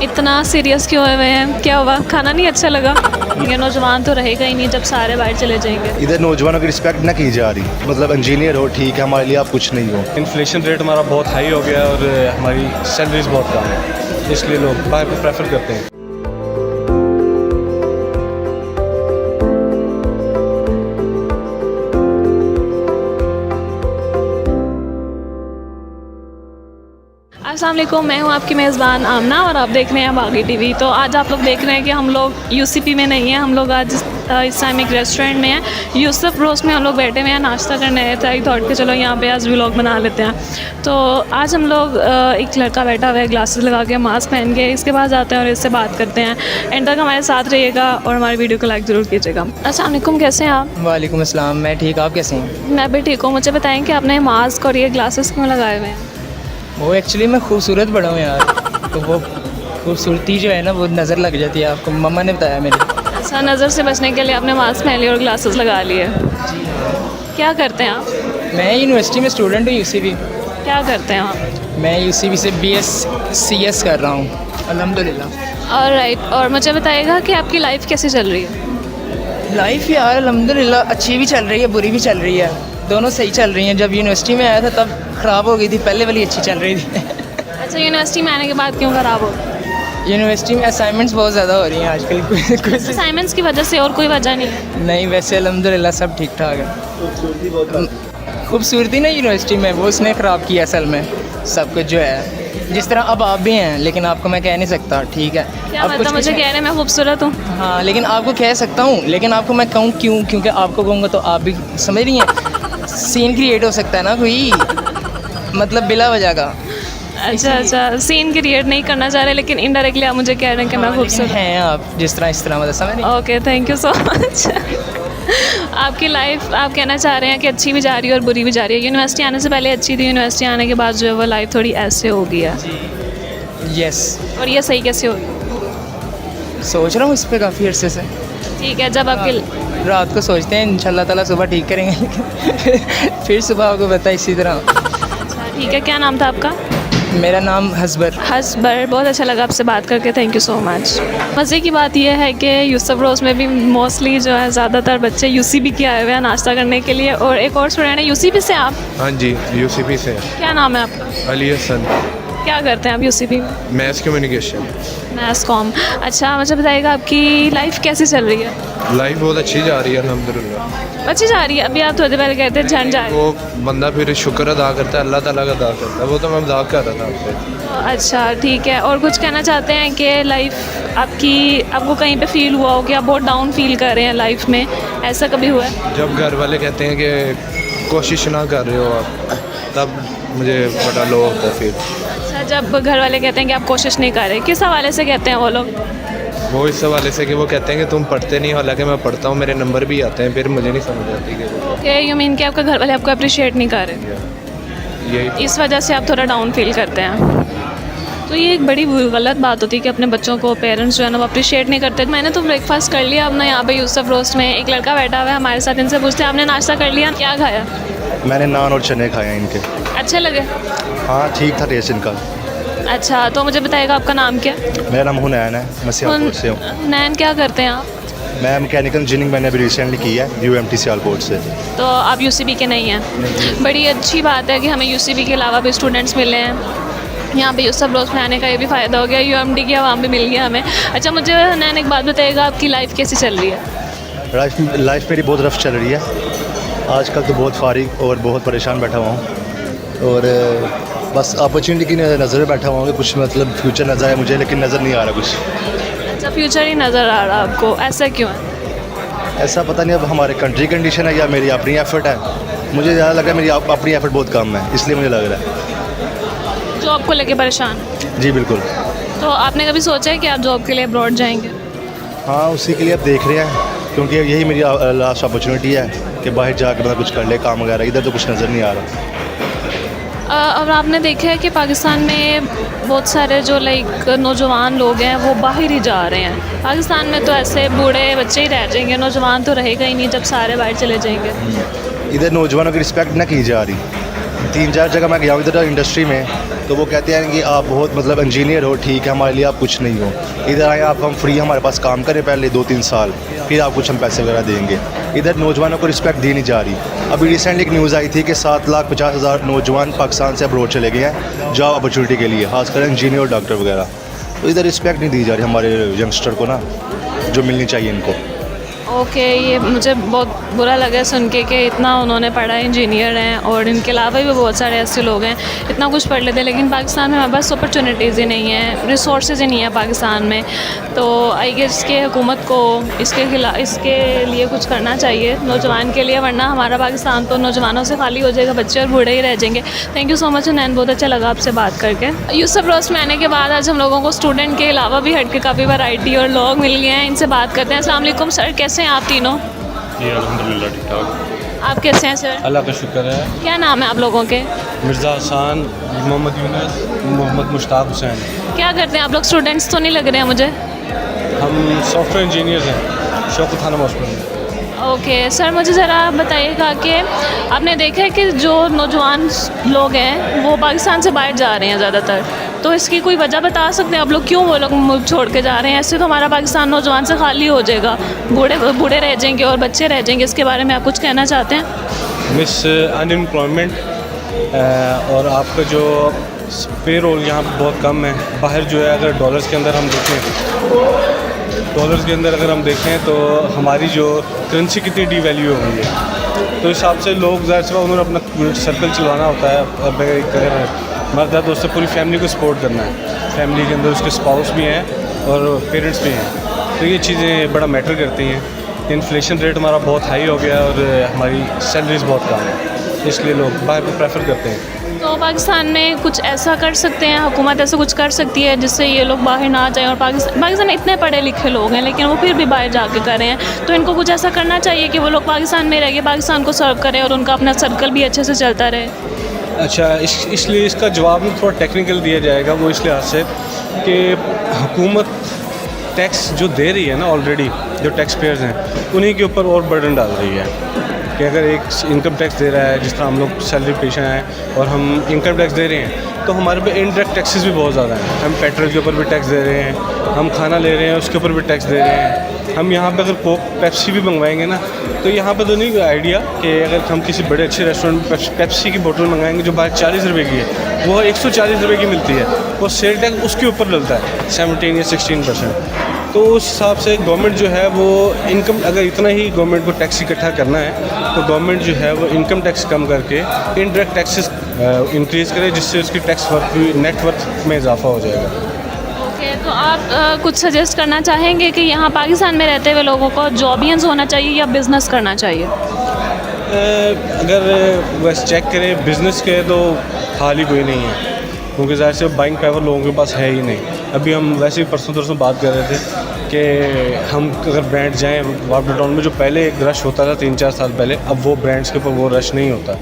इतना सीरियस क्यों हुए हैं? क्या हुआ? खाना नहीं अच्छा लगा? ये नौजवान तो रहेगा ही नहीं जब सारे बाहर चले जाएंगे। इधर नौजवानों की रिस्पेक्ट ना की जा रही, मतलब इंजीनियर हो ठीक है, हमारे लिए आप कुछ नहीं हो। इन्फ्लेशन रेट हमारा बहुत हाई हो गया और हमारी सैलरीज बहुत कम है, इसलिए लोग बाहर को प्रेफर करते हैं। अस्सलाम वालेकुम, मैं हूँ आपकी मेज़बान आमना और आप देख रहे हैं बागी टीवी। तो आज आप लोग देख रहे हैं कि हम लोग यूसीपी में नहीं हैं, हम लोग आज इस टाइम एक रेस्टोरेंट में हैं, यूसुफ रोस्ट में हम लोग बैठे हुए हैं, नाश्ता करने आए थे। आई थॉट कि चलो यहाँ पे आज व्लॉग बना लेते हैं। तो आज हम लोग एक लड़का बैठा हुआ है ग्लासेस लगा के, मास्क पहन के, इसके पास जाते हैं और इससे बात करते हैं। एंड तक हमारे साथ रहिएगा और हमारी वीडियो को लाइक ज़रूर कीजिएगा। अस्सलाम वालेकुम, कैसे हैं आप? वालेकुम अस्सलाम, मैं ठीक, आप कैसे हैं? मैं भी ठीक हूँ। मुझे बताएं कि आपने मास्क और ये ग्लासेस क्यों लगाए हुए हैं? वो एक्चुअली मैं खूबसूरत बड़ा हूँ यार, तो वो खूबसूरती जो है ना वो नज़र लग जाती है आपको, मम्मा ने बताया मेरी। अच्छा, नज़र से बचने के लिए आपने मास्क पहन लिया और ग्लासेस लगा लिए। क्या करते हैं आप? मैं यूनिवर्सिटी में स्टूडेंट हूँ, यूसीबी। क्या करते हैं आप? मैं यूसीबी से BScs कर रहा हूँ, अल्हम्दुलिल्लाह। ऑलराइट, और मुझे बताइएगा कि आपकी लाइफ कैसी चल रही है? लाइफ यार अल्हम्दुलिल्लाह अच्छी भी चल रही है, बुरी भी चल रही है, दोनों सही चल रही हैं। जब यूनिवर्सिटी में आया था तब ख़राब हो गई थी, पहले वाली अच्छी चल रही थी। अच्छा, यूनिवर्सिटी में आने के बाद क्यों ख़राब हो? यूनिवर्सिटी में असाइनमेंट्स बहुत ज़्यादा हो रही हैं आजकल। कुछ असाइनमेंट्स की वजह से और कोई वजह नहीं है? नहीं, वैसे अल्हम्दुलिल्लाह सब ठीक ठाक है। खूबसूरती ना यूनिवर्सिटी में वो उसने ख़राब किया असल में सब कुछ जो है। जिस तरह अब आप भी हैं, लेकिन आपको मैं कह नहीं सकता, ठीक है? क्या मतलब मुझे कह रहे हैं मैं खूबसूरत हूँ? हाँ, लेकिन आपको कह सकता हूँ, लेकिन आपको मैं कहूँ क्यों? क्योंकि आपको कहूँगा तो आप भी समझ रही हैं, सीन क्रिएट हो सकता है ना कोई, मतलब बिला वजह का। अच्छा, सीन क्रिएट नहीं करना चाह रहे, लेकिन इनडायरेक्टली आप मुझे कह रहे हैं कि मैं खूबसूरत हैं आप जिस तरह इस तरह, मतलब समझ रही हैं? Okay, thank you so much. आपकी लाइफ आप कहना चाह रहे हैं कि अच्छी भी जा रही है और बुरी भी जा रही है। यूनिवर्सिटी आने से पहले अच्छी थी, यूनिवर्सिटी आने के बाद जो है वो लाइफ थोड़ी ऐसे हो गई है। यस। और ये सही कैसे होगी? सोच रहा हूँ इस पर काफ़ी अरसे से। ठीक है, जब आपकी रात को सोचते हैं इंशाल्लाह ताला सुबह ठीक करेंगे, लेकिन फिर सुबह आपको पता इसी तरह। ठीक है, क्या नाम था आपका? मेरा नाम हसबर। बहुत अच्छा लगा आपसे बात करके, थैंक यू सो मच। मज़े की बात यह है कि यूसुफ रोज़ में भी मोस्टली जो है ज़्यादातर बच्चे यूसीबी के आए हुए हैं नाश्ता करने के लिए, और एक और स्टूडेंट है यूसीबी से। आप? हाँ जी, यूसीपी से। क्या नाम है आपका? अली हसन। क्या करते हैं आप यूसीबी में? Math communication. Maths com. अच्छा, मुझे बताइएगा आपकी लाइफ कैसी चल रही है? लाइफ बहुत अच्छी जा रही है अल्हम्दुलिल्लाह। अच्छी जा रही है? अभी आप थोड़ी देर पहले कहते हैं झंड जा रही है। वो बंदा फिर शुक्र अदा करता है, अल्लाह ताला का अदा करता है, वो तो मैं मजाक कर रहा था आपसे। अच्छा, ठीक है। और कुछ कहना चाहते हैं कि लाइफ आपको कहीं पे फील हुआ हो कि आप बहुत डाउन फील कर रहे हैं लाइफ में, ऐसा कभी हुआ है? जब घर वाले कहते हैं कि कोशिश ना कर रहे हो आप, तब मुझे बड़ा लो होता है फिर। अच्छा, जब घर वाले कहते हैं कि आप कोशिश नहीं कर रहे, किस हवाले से कहते हैं वो लोग? वो इस हवाले से कि वो कहते हैं कि तुम पढ़ते नहीं, हालांकि मैं पढ़ता हूँ, मेरे नंबर भी आते हैं, फिर मुझे नहीं समझ आती कि ओके, यू मीन कि आपका घर वाले आपको अप्रिशिएट नहीं कर रहे, यही इस वजह से आप थोड़ा डाउन फील करते हैं। तो ये एक बड़ी गलत बात होती है कि अपने बच्चों को पेरेंट्स जो है ना वो अप्रिशिएट नहीं करते। मैंने तो ब्रेकफास्ट कर लिया अपना, यहाँ पे यूसुफ रोस्ट में एक लड़का बैठा हुआ है हमारे साथ, इनसे पूछते हैं आपने नाश्ता कर लिया? क्या खाया? मैंने नान और चने खाए इनके। अच्छे लगे? हाँ, ठीक था टेस्ट इनका। अच्छा, तो मुझे बताइएगा आपका नाम क्या है? मेरा नाम हुनैन है, मैं सियालकोट से हूँ। नैन, क्या करते हैं आप? मैं मैकेनिकल इंजीनियरिंग मैंने अभी रिसेंटली की है UMT सियालकोट से। तो आप UCP के नहीं हैं। बड़ी अच्छी बात है कि हमें UCP के अलावा भी स्टूडेंट्स मिले हैं। यहाँ पे यूसुफ रोज़ में आने का ये भी फ़ायदा हो गया, UMT की आवाम भी मिल गया हमें। अच्छा, मुझे नैन एक बात बताइएगा, आपकी लाइफ कैसी चल रही है? लाइफ मेरी बहुत रफ चल रही है आजकल, तो बहुत फारिग और बहुत परेशान बैठा हुआ हूँ और बस अपॉर्चुनिटी की नज़र में बैठा हुआ हूँ कि कुछ मतलब फ्यूचर नज़र है मुझे, लेकिन नज़र नहीं आ रहा कुछ। अच्छा, फ्यूचर ही नज़र आ रहा आपको, ऐसा क्यों है? ऐसा पता नहीं, अब हमारे कंट्री कंडीशन है या मेरी अपनी एफर्ट है। मुझे ज़्यादा लग रहा है मेरी अपनी एफर्ट बहुत कम है, इसलिए मुझे लग रहा है। जॉब को लेके परेशान? जी बिल्कुल। तो आपने कभी सोचा है कि आप जॉब के लिए अब्रॉड जाएंगे? हाँ, उसी के लिए अब देख रहे हैं, क्योंकि यही मेरी लास्ट अपॉर्चुनिटी है कि बाहर जाकर मतलब कुछ कर ले काम वगैरह। इधर तो कुछ नज़र नहीं आ रहा। और आपने देखा है कि पाकिस्तान में बहुत सारे जो लाइक नौजवान लोग हैं वो बाहर ही जा रहे हैं। पाकिस्तान में तो ऐसे बूढ़े बच्चे ही रह जाएंगे, नौजवान तो रहेगा ही नहीं जब सारे बाहर चले जाएंगे। इधर नौजवानों की रिस्पेक्ट ना की जा रही। 3-4 जगह मैं गया हूँ इधर इंडस्ट्री में, तो वो कहते हैं कि आप बहुत मतलब इंजीनियर हो, ठीक है, हमारे लिए आप कुछ नहीं हो। इधर आए आपको हम फ्री हमारे पास काम करें पहले 2-3 साल, फिर आप कुछ हम पैसे वगैरह देंगे। इधर नौजवानों को रिस्पेक्ट दी नहीं जा रही। अभी रिसेंटली एक न्यूज़ आई थी कि 7,50,000 नौजवान पाकिस्तान से अब्रॉड चले गए हैं जॉब अपॉर्चुनिटी के लिए, खासकर इंजीनियर और डॉक्टर वगैरह। तो इधर रिस्पेक्ट नहीं दी जा रही हमारे यंगस्टर को ना, जो मिलनी चाहिए इनको। ओके, ये मुझे बहुत बुरा लगा सुन के कि इतना उन्होंने पढ़ा है, इंजीनियर हैं, और इनके अलावा भी बहुत सारे ऐसे लोग हैं इतना कुछ पढ़ लेते हैं, लेकिन पाकिस्तान में हमारे पास अपॉर्चुनिटीज़ ही नहीं है, रिसोर्सेज ही नहीं है पाकिस्तान में। तो आई गेस कि हुकूमत को इसके लिए कुछ करना चाहिए नौजवान के लिए, वरना हमारा पाकिस्तान तो नौजवानों से खाली हो जाएगा, बच्चे और बूढ़े ही रह जाएंगे। थैंक यू सो मच नैन, बहुत अच्छा लगा आपसे बात करके। यूसुफ रोज़ में आने के बाद आज हम लोगों को स्टूडेंट के अलावा भी हट के काफ़ी वैरायटी और लोग मिल गए हैं, इनसे बात करते हैं। अस्सलाम वालेकुम सर, कैसे हैं आप तीनों? जी अल्हम्दुलिल्लाह ठीक ठाक। आप कैसे हैं सर? अल्लाह का शुक्र है। क्या नाम है आप लोगों के? मिर्ज़ा हसन, मोहम्मद यूनुस, मोहम्मद मुश्ताक हुसैन। क्या करते हैं आप लोग? स्टूडेंट्स तो नहीं लग रहे हैं मुझे। हम सॉफ्टवेयर इंजीनियर्स हैं, शौकत खाना हॉस्पिटल में। ओके सर, मुझे ज़रा बताइएगा कि आपने देखा है कि जो नौजवान लोग हैं वो पाकिस्तान से बाहर जा रहे हैं ज़्यादातर, तो इसकी कोई वजह बता सकते हैं आप लोग, क्यों वो लोग मुल्क छोड़ के जा रहे हैं? ऐसे तो हमारा पाकिस्तान नौजवान से खाली हो जाएगा, बूढ़े रह जाएंगे और बच्चे रह जाएंगे। इसके बारे में आप कुछ कहना चाहते हैं? मिस अनएम्प्लॉयमेंट और आपका जो पे रोल यहाँ पर बहुत कम है। बाहर जो है अगर डॉलर्स के अंदर अगर हम देखें तो हमारी जो करेंसी कितनी डीवैल्यू हो गई है, तो हिसाब से लोग ज़ाहिर सी बात उन्होंने अपना सर्कल चलवाना होता है। अब अगर मर्द है तो उससे पूरी फैमिली को सपोर्ट करना है, फैमिली के अंदर उसके स्पाउस भी हैं और पेरेंट्स भी हैं, तो ये चीज़ें बड़ा मैटर करती हैं। इन्फ्लेशन रेट हमारा बहुत हाई हो गया और हमारी सैलरीज बहुत कम है, इसलिए लोग बाहर को प्रेफर करते हैं। तो पाकिस्तान में कुछ ऐसा कर सकते हैं, हुकूमत ऐसा कुछ कर सकती है जिससे ये लोग बाहर ना जाएं? और पाकिस्तान में इतने पढ़े लिखे लोग हैं लेकिन वो फिर भी बाहर जाके कर रहे हैं, तो इनको कुछ ऐसा करना चाहिए कि वो लोग पाकिस्तान में रह के पाकिस्तान को सर्व करें और उनका अपना सर्कल भी अच्छे से चलता रहे। अच्छा, इसलिए इसका जवाब में थोड़ा टेक्निकल दिया जाएगा, वो इस लिहाज से कि हुकूमत टैक्स जो दे रही है ना, ऑलरेडी जो टैक्स पेयर्स हैं उन्हीं के ऊपर और बर्डन डाल रही है कि अगर एक इनकम टैक्स दे रहा है, जिस तरह हम लोग सैलरी पेशा हैं और हम इनकम टैक्स दे रहे हैं, तो हमारे पे इनडायरेक्ट टैक्सेस भी बहुत ज़्यादा हैं। हम पेट्रोल के ऊपर भी टैक्स दे रहे हैं, हम खाना ले रहे हैं उसके ऊपर भी टैक्स दे रहे हैं। हम यहाँ पे अगर कोक पेप्सी भी मंगवाएंगे ना, तो यहाँ पे तो नहीं आइडिया कि अगर हम किसी बड़े अच्छे रेस्टोरेंट पेप्सी की बोतल मंगाएंगे जो बाहर 40 रुपये की है, वो 140 रुपये की मिलती है, वो सेल टैक्स उसके ऊपर डलता है 17 या 16%। तो उस हिसाब से गवर्नमेंट जो है वो इनकम, अगर इतना ही गवर्नमेंट को टैक्स इकट्ठा करना है तो गवर्नमेंट जो है वो इनकम टैक्स कम करके इनडायरेक्ट टैक्सेस इंक्रीज़ करे, जिससे उसकी टैक्स वर्थ भी नेटवर्थ में इजाफा हो जाएगा। ओके, तो आप कुछ सजेस्ट करना चाहेंगे कि यहाँ पाकिस्तान में रहते हुए लोगों को जॉबियंस होना चाहिए या बिज़नेस करना चाहिए? अगर वैसे चेक करें बिज़नेस के तो हाल ही कोई नहीं है, क्योंकि ज़ाहिर से बाइंग पावर लोगों के पास है ही नहीं। अभी हम वैसे ही परसों बात कर रहे थे कि हम अगर ब्रांड जाएँ वापडा टाउन में, जो पहले एक रश होता था 3-4 साल पहले, अब वो ब्रांड्स के ऊपर वो रश नहीं होता।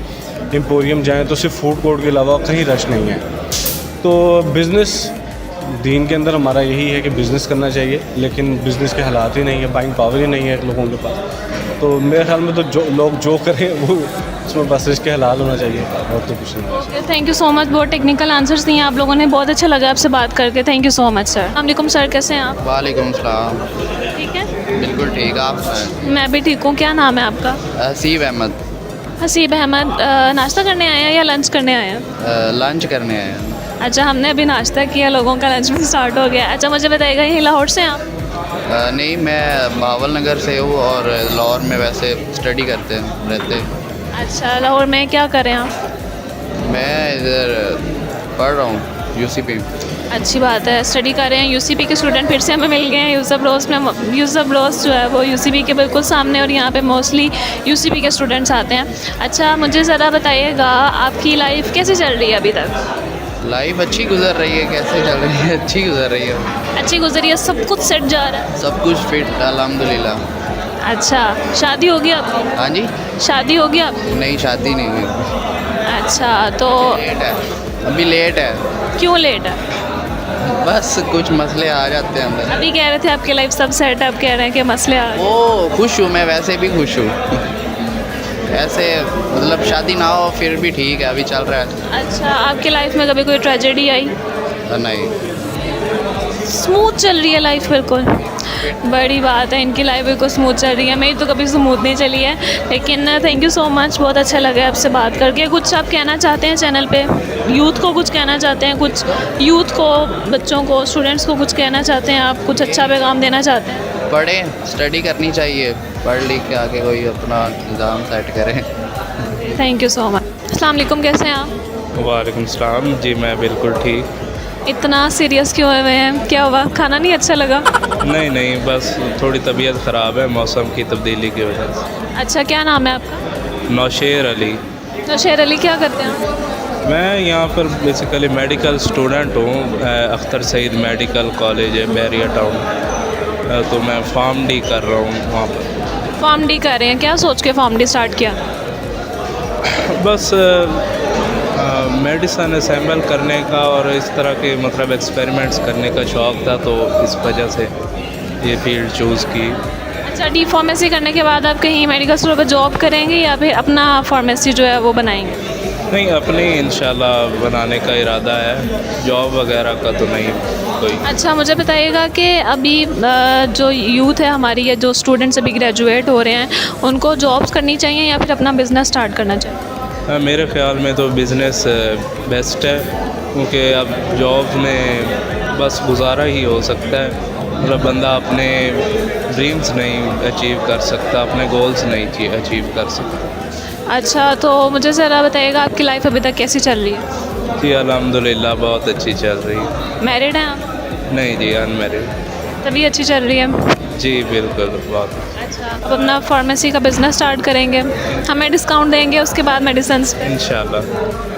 एम्पोरियम जाएँ तो सिर्फ फूड कोर्ट के अलावा कहीं रश नहीं है। तो बिज़नेस दीन के अंदर हमारा यही है कि बिज़नेस करना चाहिए, लेकिन बिज़नेस के हालात ही नहीं है, बाइंग पावर ही नहीं है लोगों के पास। तो मेरे ख्याल में तो जो लोग जो करें वो उसमें बस रिस्क हलाल होना चाहिए और तो कुछ नहीं। Okay, thank you so much, बहुत टेक्निकल आंसर्स दिए आप लोगों ने, बहुत अच्छा लगा आपसे बात करके। Thank you so much sir. अस्सलाम सर, कैसे हैं आप? वालेकुम सलाम। ठीक है, बिल्कुल ठीक, आप? मैं भी ठीक हूँ। क्या नाम है आपका? हसीब अहमद। हसीब अहमद, नाश्ता करने आए हैं या लंच करने आए हैं? लंच करने आए हैं। अच्छा, हमने अभी नाश्ता किया, लोगों का लंच भी स्टार्ट हो गया। अच्छा, मुझे बताइएगा, यही लाहौर से हैं आप? नहीं, मैं बावल नगर से हूँ और लाहौर में वैसे स्टडी रहते हैं। अच्छा, लाहौर में क्या करें आप? मैं इधर पढ़ रहा हूँ यूसीपी। अच्छी बात है, स्टडी कर रहे हैं। यूसीपी के स्टूडेंट फिर से हमें मिल गए हैं यूसुफ रोज़ में। यूसुफ रोज़ जो है वो यूसीपी के बिल्कुल सामने, और यहाँ पे मोस्टली यूसीपी के स्टूडेंट्स आते हैं। अच्छा, मुझे ज़रा बताइएगा, आपकी लाइफ कैसे चल रही है अभी तक? लाइफ अच्छी गुजर रही है। कैसे चल रही है? अच्छी गुजर रही है। अच्छी गुजरी है, सब कुछ सेट जा रहा है? सब कुछ फिट अल्हम्दुलिल्लाह। अच्छा, शादी होगी आपकी? हाँ जी। शादी होगी आपकी? नहीं, शादी नहीं हुई। अच्छा, तो लेट है, अभी लेट है। क्यों लेट है? बस कुछ मसले आ जाते हैं अंदर। अभी कह रहे थे आपकी लाइफ सब सेट है, अब कह रहे हैं कि मसले आ गए। वो खुश हूँ मैं, वैसे भी खुश हूँ। ऐसे मतलब शादी ना हो फिर भी ठीक है, अभी चल रहा है। अच्छा, आपकी लाइफ में कभी कोई ट्रेजेडी आई? नहीं, स्मूथ चल रही है लाइफ बिल्कुल? बड़ी बात है, इनकी लाइफ बिल्कुल स्मूथ चल रही है। मेरी तो कभी स्मूथ नहीं चली है, लेकिन थैंक यू सो मच, बहुत अच्छा लगा आपसे बात करके। कुछ आप कहना चाहते हैं चैनल पे? यूथ को कुछ कहना चाहते हैं? कुछ यूथ को, बच्चों को, स्टूडेंट्स को कुछ कहना चाहते हैं आप? कुछ अच्छा पैगाम देना चाहते हैं? पढ़ें, स्टडी करनी चाहिए, पढ़ लिख के आके कोई अपना निज़ाम सेट करें। Thank you so much. अस्सलाम वालेकुम, कैसे हैं आप? वालेकुम सलाम जी, मैं बिल्कुल ठीक। इतना सीरियस क्यों हुए हैं? क्या हुआ? खाना नहीं अच्छा लगा? नहीं, बस थोड़ी तबीयत ख़राब है मौसम की तब्दीली की वजह से। अच्छा, क्या नाम है आपका? नौशेर अली। नौशेर अली, क्या करते हैं? मैं यहाँ पर बेसिकली मेडिकल स्टूडेंट हूँ। अख्तर सईद मेडिकल कॉलेज है बैरिया टाउन, तो मैं फार्म डी कर रहा हूँ वहाँ पर। फार्म डी कर रहे हैं? क्या सोच के फार्म डी स्टार्ट किया? बस मेडिसन असेंबल करने का और इस तरह के मतलब एक्सपेरिमेंट्स करने का शौक़ था, तो इस वजह से ये फील्ड चूज़ की। अच्छा, डी फार्मेसी करने के बाद आप कहीं मेडिकल स्टोर पर जॉब करेंगे या फिर अपना फार्मेसी जो है वो बनाएंगे? नहीं, अपनी इंशाल्लाह बनाने का इरादा है, जॉब वगैरह का तो नहीं कोई। अच्छा, मुझे बताइएगा कि अभी जो यूथ है हमारी, या जो स्टूडेंट्स अभी ग्रेजुएट हो रहे हैं, उनको जॉब्स करनी चाहिए या फिर अपना बिज़नेस स्टार्ट करना चाहिए? मेरे ख़्याल में तो बिज़नेस बेस्ट है, क्योंकि अब जॉब में बस गुजारा ही हो सकता है। मतलब बंदा अपने ड्रीम्स नहीं अचीव कर सकता, अपने गोल्स नहीं अचीव कर सकता। अच्छा, तो मुझे ज़रा बताइएगा, आपकी लाइफ अभी तक कैसी चल रही है? जी अल्हम्दुलिल्लाह बहुत अच्छी चल रही है। मैरिड हैं आप? नहीं जी, अनमैरिड। तभी अच्छी चल रही है? जी बिल्कुल, बहुत। अच्छा, अब अपना फार्मेसी का बिज़नेस स्टार्ट करेंगे, हमें डिस्काउंट देंगे उसके बाद मेडिसिन पे? इंशाल्लाह।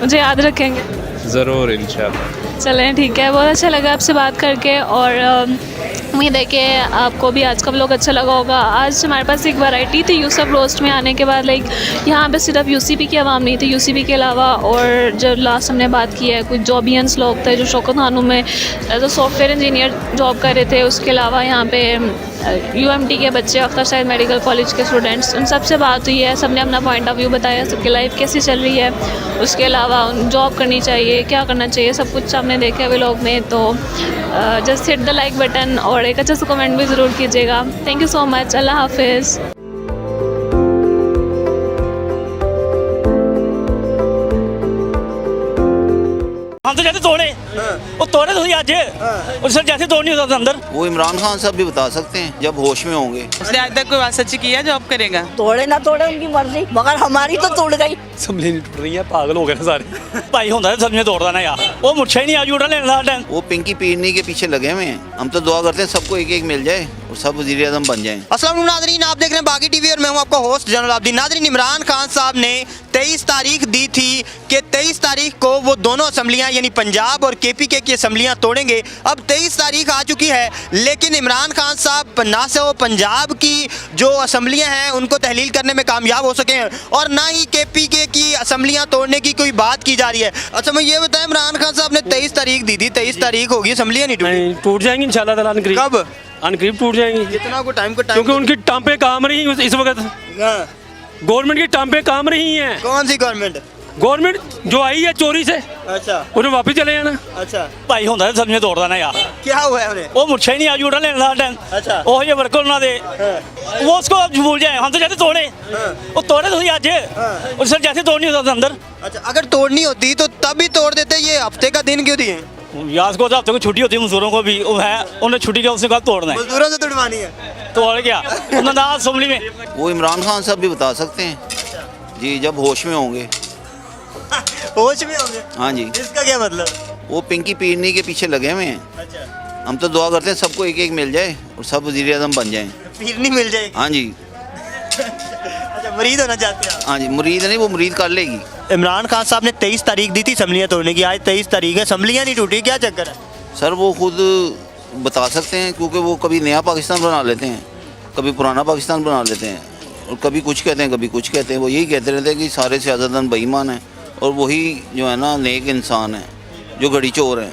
मुझे याद रखेंगे? ज़रूर इंशाल्लाह। चलें, ठीक है, बहुत अच्छा लगा आपसे बात करके, और उम्मीद है कि आपको भी आज का व्लॉग अच्छा लगा होगा। आज हमारे पास एक वैरायटी थी यूसुफ रोस्ट में आने के बाद, लाइक यहाँ पे सिर्फ यूसीपी की आवाम नहीं थी, यूसीपी के अलावा और जो लास्ट हमने बात की है, कुछ जॉबियंस लोग थे जो शौकत खानों में as a software engineer job कर रहे थे। उसके अलावा यहाँ पे यूएमटी के बच्चे, अख्तर सईद मेडिकल कॉलेज के स्टूडेंट्स, उन सब से बात हुई है, सब ने अपना पॉइंट ऑफ व्यू बताया, सबकी लाइफ कैसी चल रही है, उसके अलावा जॉब करनी चाहिए, क्या करना चाहिए, सब कुछ आपने देखा है व्लॉग में। तो just hit the like button और एक अच्छा सा कमेंट भी ज़रूर कीजिएगा। थैंक यू सो मच, अल्लाह हाफिज़। हम तो जैसे तोड़े वो तोड़े तो आज और सर जैसे तोड़ नहीं होता था अंदर। वो इमरान खान साहब भी बता सकते हैं जब होश में होंगे। उसने आज तक कोई बात सच्ची की है जो अब करेगा? तोड़े ना तोड़े उनकी मर्जी, मगर हमारी तो तोड़ गई। असम्बली नहीं टूट रही है, पागल हो गए ना सारे। भाई होता है सब ने तोड़ देना यार, वो मुझे ही नहीं आज उठा लेना टाइम। वो पिंकी पीरनी के पीछे लगे हुए हैं। हम तो दुआ करते हैं सबको एक एक मिल जाए और सब वज़ीर आज़म बन जाएं। अस्सलाम वालेकुम नाज़रीन, आप देख रहे हैं बागी टीवी और मैं हूं आपका होस्ट जनरल आब्दीन। नाज़रीन, इमरान खान साहब ने 23 तारीख दी थी कि 23 तारीख को वो दोनों असम्बलियां यानी पंजाब और KPK की असम्बलियाँ तोड़ेंगे। अब 23 तारीख आ चुकी है, लेकिन इमरान खान साहब ना से वो पंजाब की जो असम्बलियाँ हैं उनको तहलील करने में कामयाब हो सके हैं और ना ही KPK की असम्बलियाँ तोड़ने की कोई बात की जा रही है। अच्छा मैं ये बताएं, इमरान खान साहब ने 23 तारीख दी थी, 23 तारीख होगी, असम्बलियाँ नहीं टूटी? टूट जाएंगी इंशाल्लाह ताला अनकरीब। कब? अनकरीब टूट जाएंगी। कितना को टाइम क्योंकि उनकी टांपे काम रही हैं इस वक्त। गवर्नमेंट की टांपे काम रही हैं। कौन सी गवर्नमेंट? गवर्नमेंट जो आई है चोरी से, अच्छा उन्हें वापस चले जाना। अच्छा भाई होंदा समझे तोड़दा ना यार। क्या हुआ है उन्हें? वो मुर्छा ही नहीं आज उड़ा लेना टाइम। अच्छा वो ये वर्कर ना दे वो उसको अब भूल जाए। हम तो जैसे तोड़े वो तोड़े तो आज और सर जैसे तोड़नी होता अंदर। अच्छा अगर तोड़नी होती तो तब ही तोड़ देते, ये हफ्ते का दिन क्यों दिए? यार को हफ्ते को छुट्टी होती है मजदूरों को भी, वो है उन्हें छुट्टी का उसने कहा तोड़ना है। मजदूरों से तुड़वानी है तो और क्या उन्होंने असम्बली में। वो इमरान खान साहब भी बता सकते हैं जी, जब होश में होंगे। होश में होंगे? हाँ जी। इसका क्या मतलब? वो पिंकी पीरनी के पीछे लगे हुए हैं। अच्छा हम तो दुआ करते हैं सबको एक एक मिल जाए और सब वज़ीर आज़म बन जाएं। पीरनी मिल जाएगी? हाँ जी। अच्छा मुरीद होना चाहते हैं? हाँ जी, मुरीद नहीं, वो मुरीद कर लेगी। इमरान खान साहब ने 23 तारीख दी थी असम्बलियाँ तोड़ने की, आज 23 तारीख है, असम्बलियाँ नहीं टूटी, क्या चक्कर है? सर वो खुद बता सकते हैं, क्योंकि वो कभी नया पाकिस्तान बना लेते हैं, कभी पुराना पाकिस्तान बना लेते हैं और कभी कुछ कहते हैं कभी कुछ कहते हैं। वो यही कहते रहते हैं कि सारे सियासतदान बेईमान हैं और वही जो है ना नेक इंसान है जो घड़ी चोर है।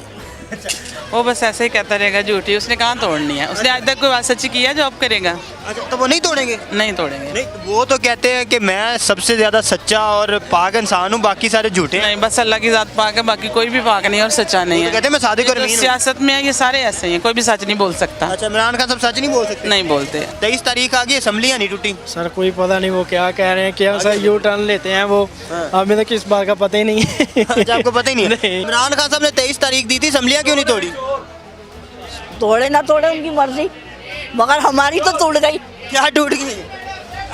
वो बस ऐसे ही कहता रहेगा झूठी, उसने कहाँ तोड़नी है? उसने आज तक कोई बात सच्ची की है जो अब करेगा? अच्छा तो वो नहीं तोड़ेंगे? नहीं तोड़ेंगे। नहीं, वो तो कहते हैं कि मैं सबसे ज़्यादा सच्चा और पाक इंसान हूँ, बाकी सारे झूठे। नहीं, बस अल्लाह की ज़ात पाक है, बाकी कोई भी पाक नहीं और सच्चा नहीं है। कहते हैं मैं सादिक और अमीन हूँ। सियासत में है ये सारे ऐसे हैं, कोई भी सच नहीं बोल सकता। अच्छा इमरान खान साहब सच नहीं बोल सकते? नहीं बोलते। 23 तारीख आ गई, असम्बलियाँ नहीं टूटी। सर कोई पता नहीं वो क्या कह रहे हैं, क्या सर यू टर्न लेते हैं वो, हमें तो किस बात का पता ही नहीं है। अच्छा आपको पता ही नहीं है? इमरान खान साहब ने 23 तारीख दी थी, असम्बलियाँ क्यों नहीं तोड़ी? तोड़े ना तोड़े उनकी मर्जी, मगर हमारी तो टूट गई। क्या टूट गई?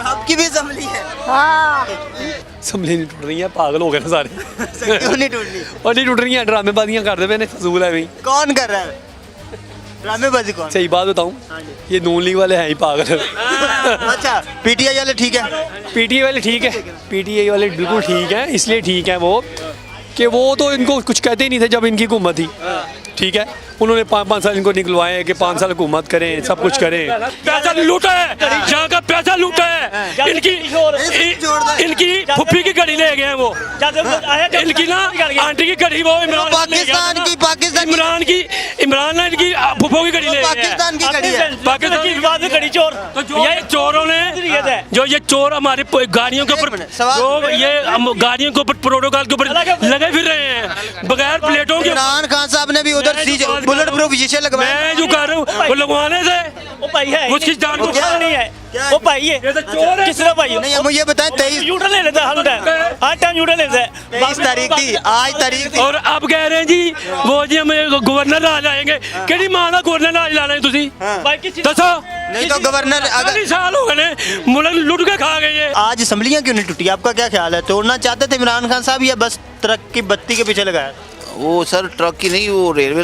आपकी भी असम्बली है? हाँ असम्बली नहीं टूट रही है, पागल हो गए ना सारे। क्यों नहीं टूट रही? और नहीं टूट रही है, ड्रामेबाजियाँ करते पे फजूल है भाई। कौन कर रहा है ड्रामेबाजी? कौन? सही बात बताऊँ, ये नून लीग वाले हैं ही पागल। अच्छा PTI वाले ठीक है? PTI वाले ठीक है, PTI वाले बिल्कुल ठीक है। इसलिए ठीक है वो कि वो तो इनको कुछ कहते ही नहीं थे जब इनकी हुकूमत थी। ठीक है, उन्होंने 5-5 साल इनको निकलवाए कि 5 साल हुकूमत करें, सब कुछ करें। पैसा लूटा है, यहाँ का पैसा लूटा है। इनकी फुप्पी की घड़ी ले गए हैं वो, इनकी ना आंटी की घड़ी वो पाकिस्तान की इमरान ने इनकी फुप्पो की घड़ी ले गए। पाकिस्तान की घड़ी है। पाकिस्तान की घड़ी चोर। तो ये चोरों ने जो ये चोर हमारे गाड़ियों के ऊपर, जो ये गाड़ियों के ऊपर प्रोटोकॉल के ऊपर लगे फिर रहे हैं बगैर प्लेटों के। इमरान खान साहब ने भी उधर बुलेट प्रूफ शीशे लगवाए। मैं जो कर रहा हूँ वो लगवाने से वो भाई है, उसकी जान को नहीं है। वो भाई है, किसने भाई? नहीं मुझे बताएं 23 यूटर ले लेता है, हर टाइम यूटर लेता है। 23 तारीख थी, आज तारीख थी। और अब कह रहे हैं जी वो जी हम गवर्नर आ जाएंगे। कि मां का गवर्नर आ लाना है तुसी दसो? नहीं तो गवर्नर अगर साल हो गए मुल्क लुट के खा गए। आज असम्बलियाँ क्यों नहीं टूटी? आपका क्या ख्याल है? तोड़ना चाहते थे इमरान खान साहब या बस ट्रक की बत्ती के पीछे लगाया? वो सर ट्रक की नहीं, वो रेलवे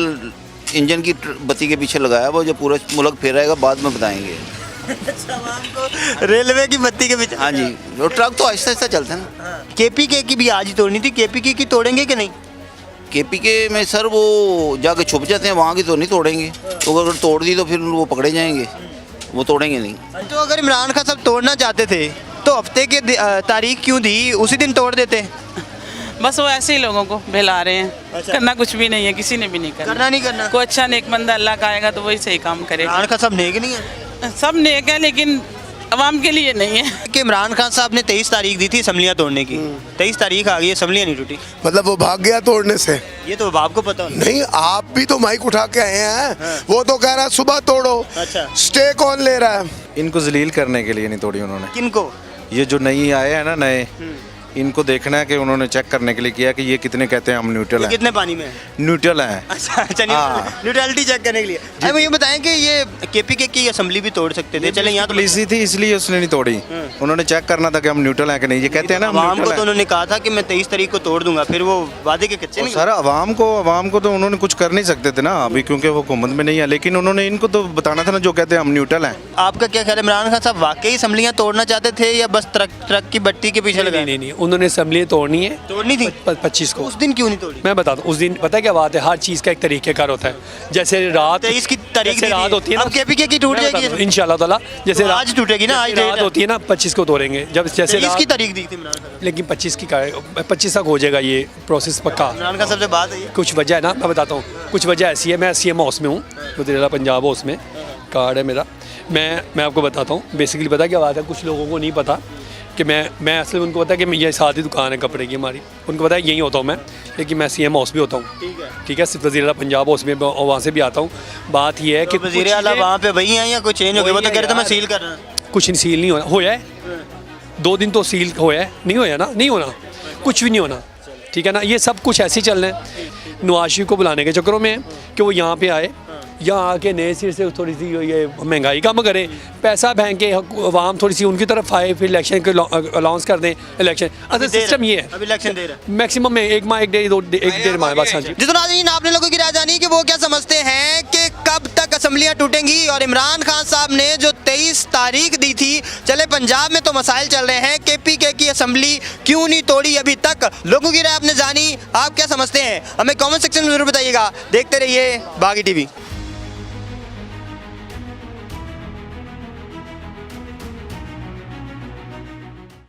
इंजन की बत्ती के पीछे लगाया। वो जब पूरा मुल्क फेराएगा बाद में बताएंगे। रेलवे की बत्ती के पीछे? हाँ जी, वो ट्रक तो आहिस्ता आहिस्ता चलते हैं ना। KPK की भी आज ही तोड़नी थी, KPK की तोड़ेंगे कि नहीं? KPK में सर वो जाके छुप जाते हैं, वहाँ की तो नहीं तोड़ेंगे। तो अगर तोड़ दी तो फिर वो पकड़े जाएंगे, वो तोड़ेंगे नहीं। तो अगर इमरान खान साहब तोड़ना चाहते थे तो हफ्ते के तारीख क्यों दी? उसी दिन तोड़ देते। बस वो ऐसे ही लोगों को बहला रहे हैं। अच्छा। करना कुछ भी नहीं है, किसी ने भी नहीं करना नहीं करना। कोई अच्छा नेक बंदा अल्लाह का आएगा तो वही सही काम करेगा। इमरान खान साहब नेक नहीं है? सब नेक है लेकिन अवाम के लिए नहीं है। कि इमरान खान साहब ने 23 तारीख दी थी असम्बलियाँ तोड़ने की, 23 तारीख आ गई, असम्बलियाँ नहीं टूटी। मतलब वो भाग गया तोड़ने से? ये तो आपको पता होना। नहीं, आप भी तो माइक उठा के आए हैं। वो तो कह रहा है सुबह तोड़ो। अच्छा स्टे कौन ले रहा है? इनको जलील करने के लिए नहीं तोड़ी उन्होंने। किनको? ये जो नई आए हैं ना नए, इनको देखना है कि उन्होंने चेक करने के लिए किया कि ये कितने कहते हैं हम न्यूट्रल हैं। कितने पानी में? न्यूट्रल हैं। अच्छा न्यूट्रलिटी चेक करने के लिए। अरे मुझे बताएं कि ये KPK की असम्बली भी तोड़ सकते थे। चले यहाँ तो पुलिस ही थी इसलिए उसने नहीं तोड़ी। उन्होंने चेक करना था कि हम न्यूट्रल हैं कि नहीं। ये कहते हैं ना आवाम को तो उन्होंने कहा था कि मैं 23 तारीख को तोड़ दूंगा, फिर वो वादे के कच्चे नहीं। सर आवाम को तो उन्होंने कुछ कर नहीं सकते थे ना अभी, क्योंकि वो हुकूमत में नहीं है। लेकिन उन्होंने इनको तो बताना था ना जो कहते हैं हम न्यूट्रल हैं। आपका क्या ख्याल है, इमरान खान साहब वाकई असम्बलियाँ तोड़ना चाहते थे या बस ट्रक की बत्ती के पीछे लगा? नहीं, उन्होंने असम्बली तोड़नी है, तोड़नी थी 25 को। उस दिन क्यों नहीं तोड़ी? मैं बताता हूँ, उस दिन पता है क्या बात है, हर चीज़ का एक तरीक़ेकार होता है। जैसे रात 23 की तारीख जैसे रात होती है ना, अब केपीके की टूट जाएगी इंशाल्लाह ताला। जैसे तो आज टूटेगी ना, आज रात होती है ना, 25 को तोड़ेंगे। जब जैसे 23 की तारीख दी थी इमरान खान, लेकिन 25 की 25 तक हो जाएगा ये प्रोसेस पक्का। इमरान खान साहब से बात है ये? कुछ वजह है ना, मैं बताता हूँ। कुछ वजह ऐसी है, मैं CM हाउस में हूँ, वज़ीर-ए-आला पंजाब हाउस में कार्ड है मेरा। मैं आपको बताता हूँ बेसिकली पता क्या बात है, कुछ लोगों को नहीं पता कि मैं असल में उनको पता है कि ये साथ ही दुकान है कपड़े की हमारी, उनको पता है यहीं होता हूँ मैं, लेकिन मैं CM हाउस भी होता हूँ, ठीक है, सिर्फ वज़ीर-ए-आला पंजाब हाउस में वहाँ से भी आता हूँ। बात ये है कि वज़ीर-ए-आला वहाँ पे वही हैं या कुछ चेंज हो गया? वो तो कह रहे थे मैं सील कर रहा हूँ। कुछ नहीं, सील नहीं होया है 2 दिन तो सील होया है, नहीं होया ना, नहीं होना, कुछ भी नहीं होना, ठीक है ना। ये सब कुछ ऐसे ही चल रहा है, नवाज शरीफ को बुलाने के चक्करों में कि वो यहाँ पे आए, यहाँ आके नए सिर से थोड़ी सी ये महंगाई कम करें, पैसा फेंक के अवाम थोड़ी सी उनकी तरफ आए, फिर इलेक्शन के अलाउंस कर दें इलेक्शन। अच्छा सिस्टम ये है, अभी इलेक्शन दे रहा है मैक्सिमम में 1 माह 1 डेढ़ माह बस। हाँ जी, जितना नाज़रीन आप लोगों की राय जानी कि वो क्या समझते हैं कि कब तक असम्बलियाँ टूटेंगी, और इमरान खान साहब ने जो 23 तारीख दी थी, चले पंजाब में तो मसाइल चल रहे हैं, KPK की असम्बली क्यों नहीं तोड़ी अभी तक? लोगों की राय आपने जानी, आप क्या समझते हैं हमें कॉमेंट सेक्शन में जरूर बताइएगा। देखते रहिए बागी TV।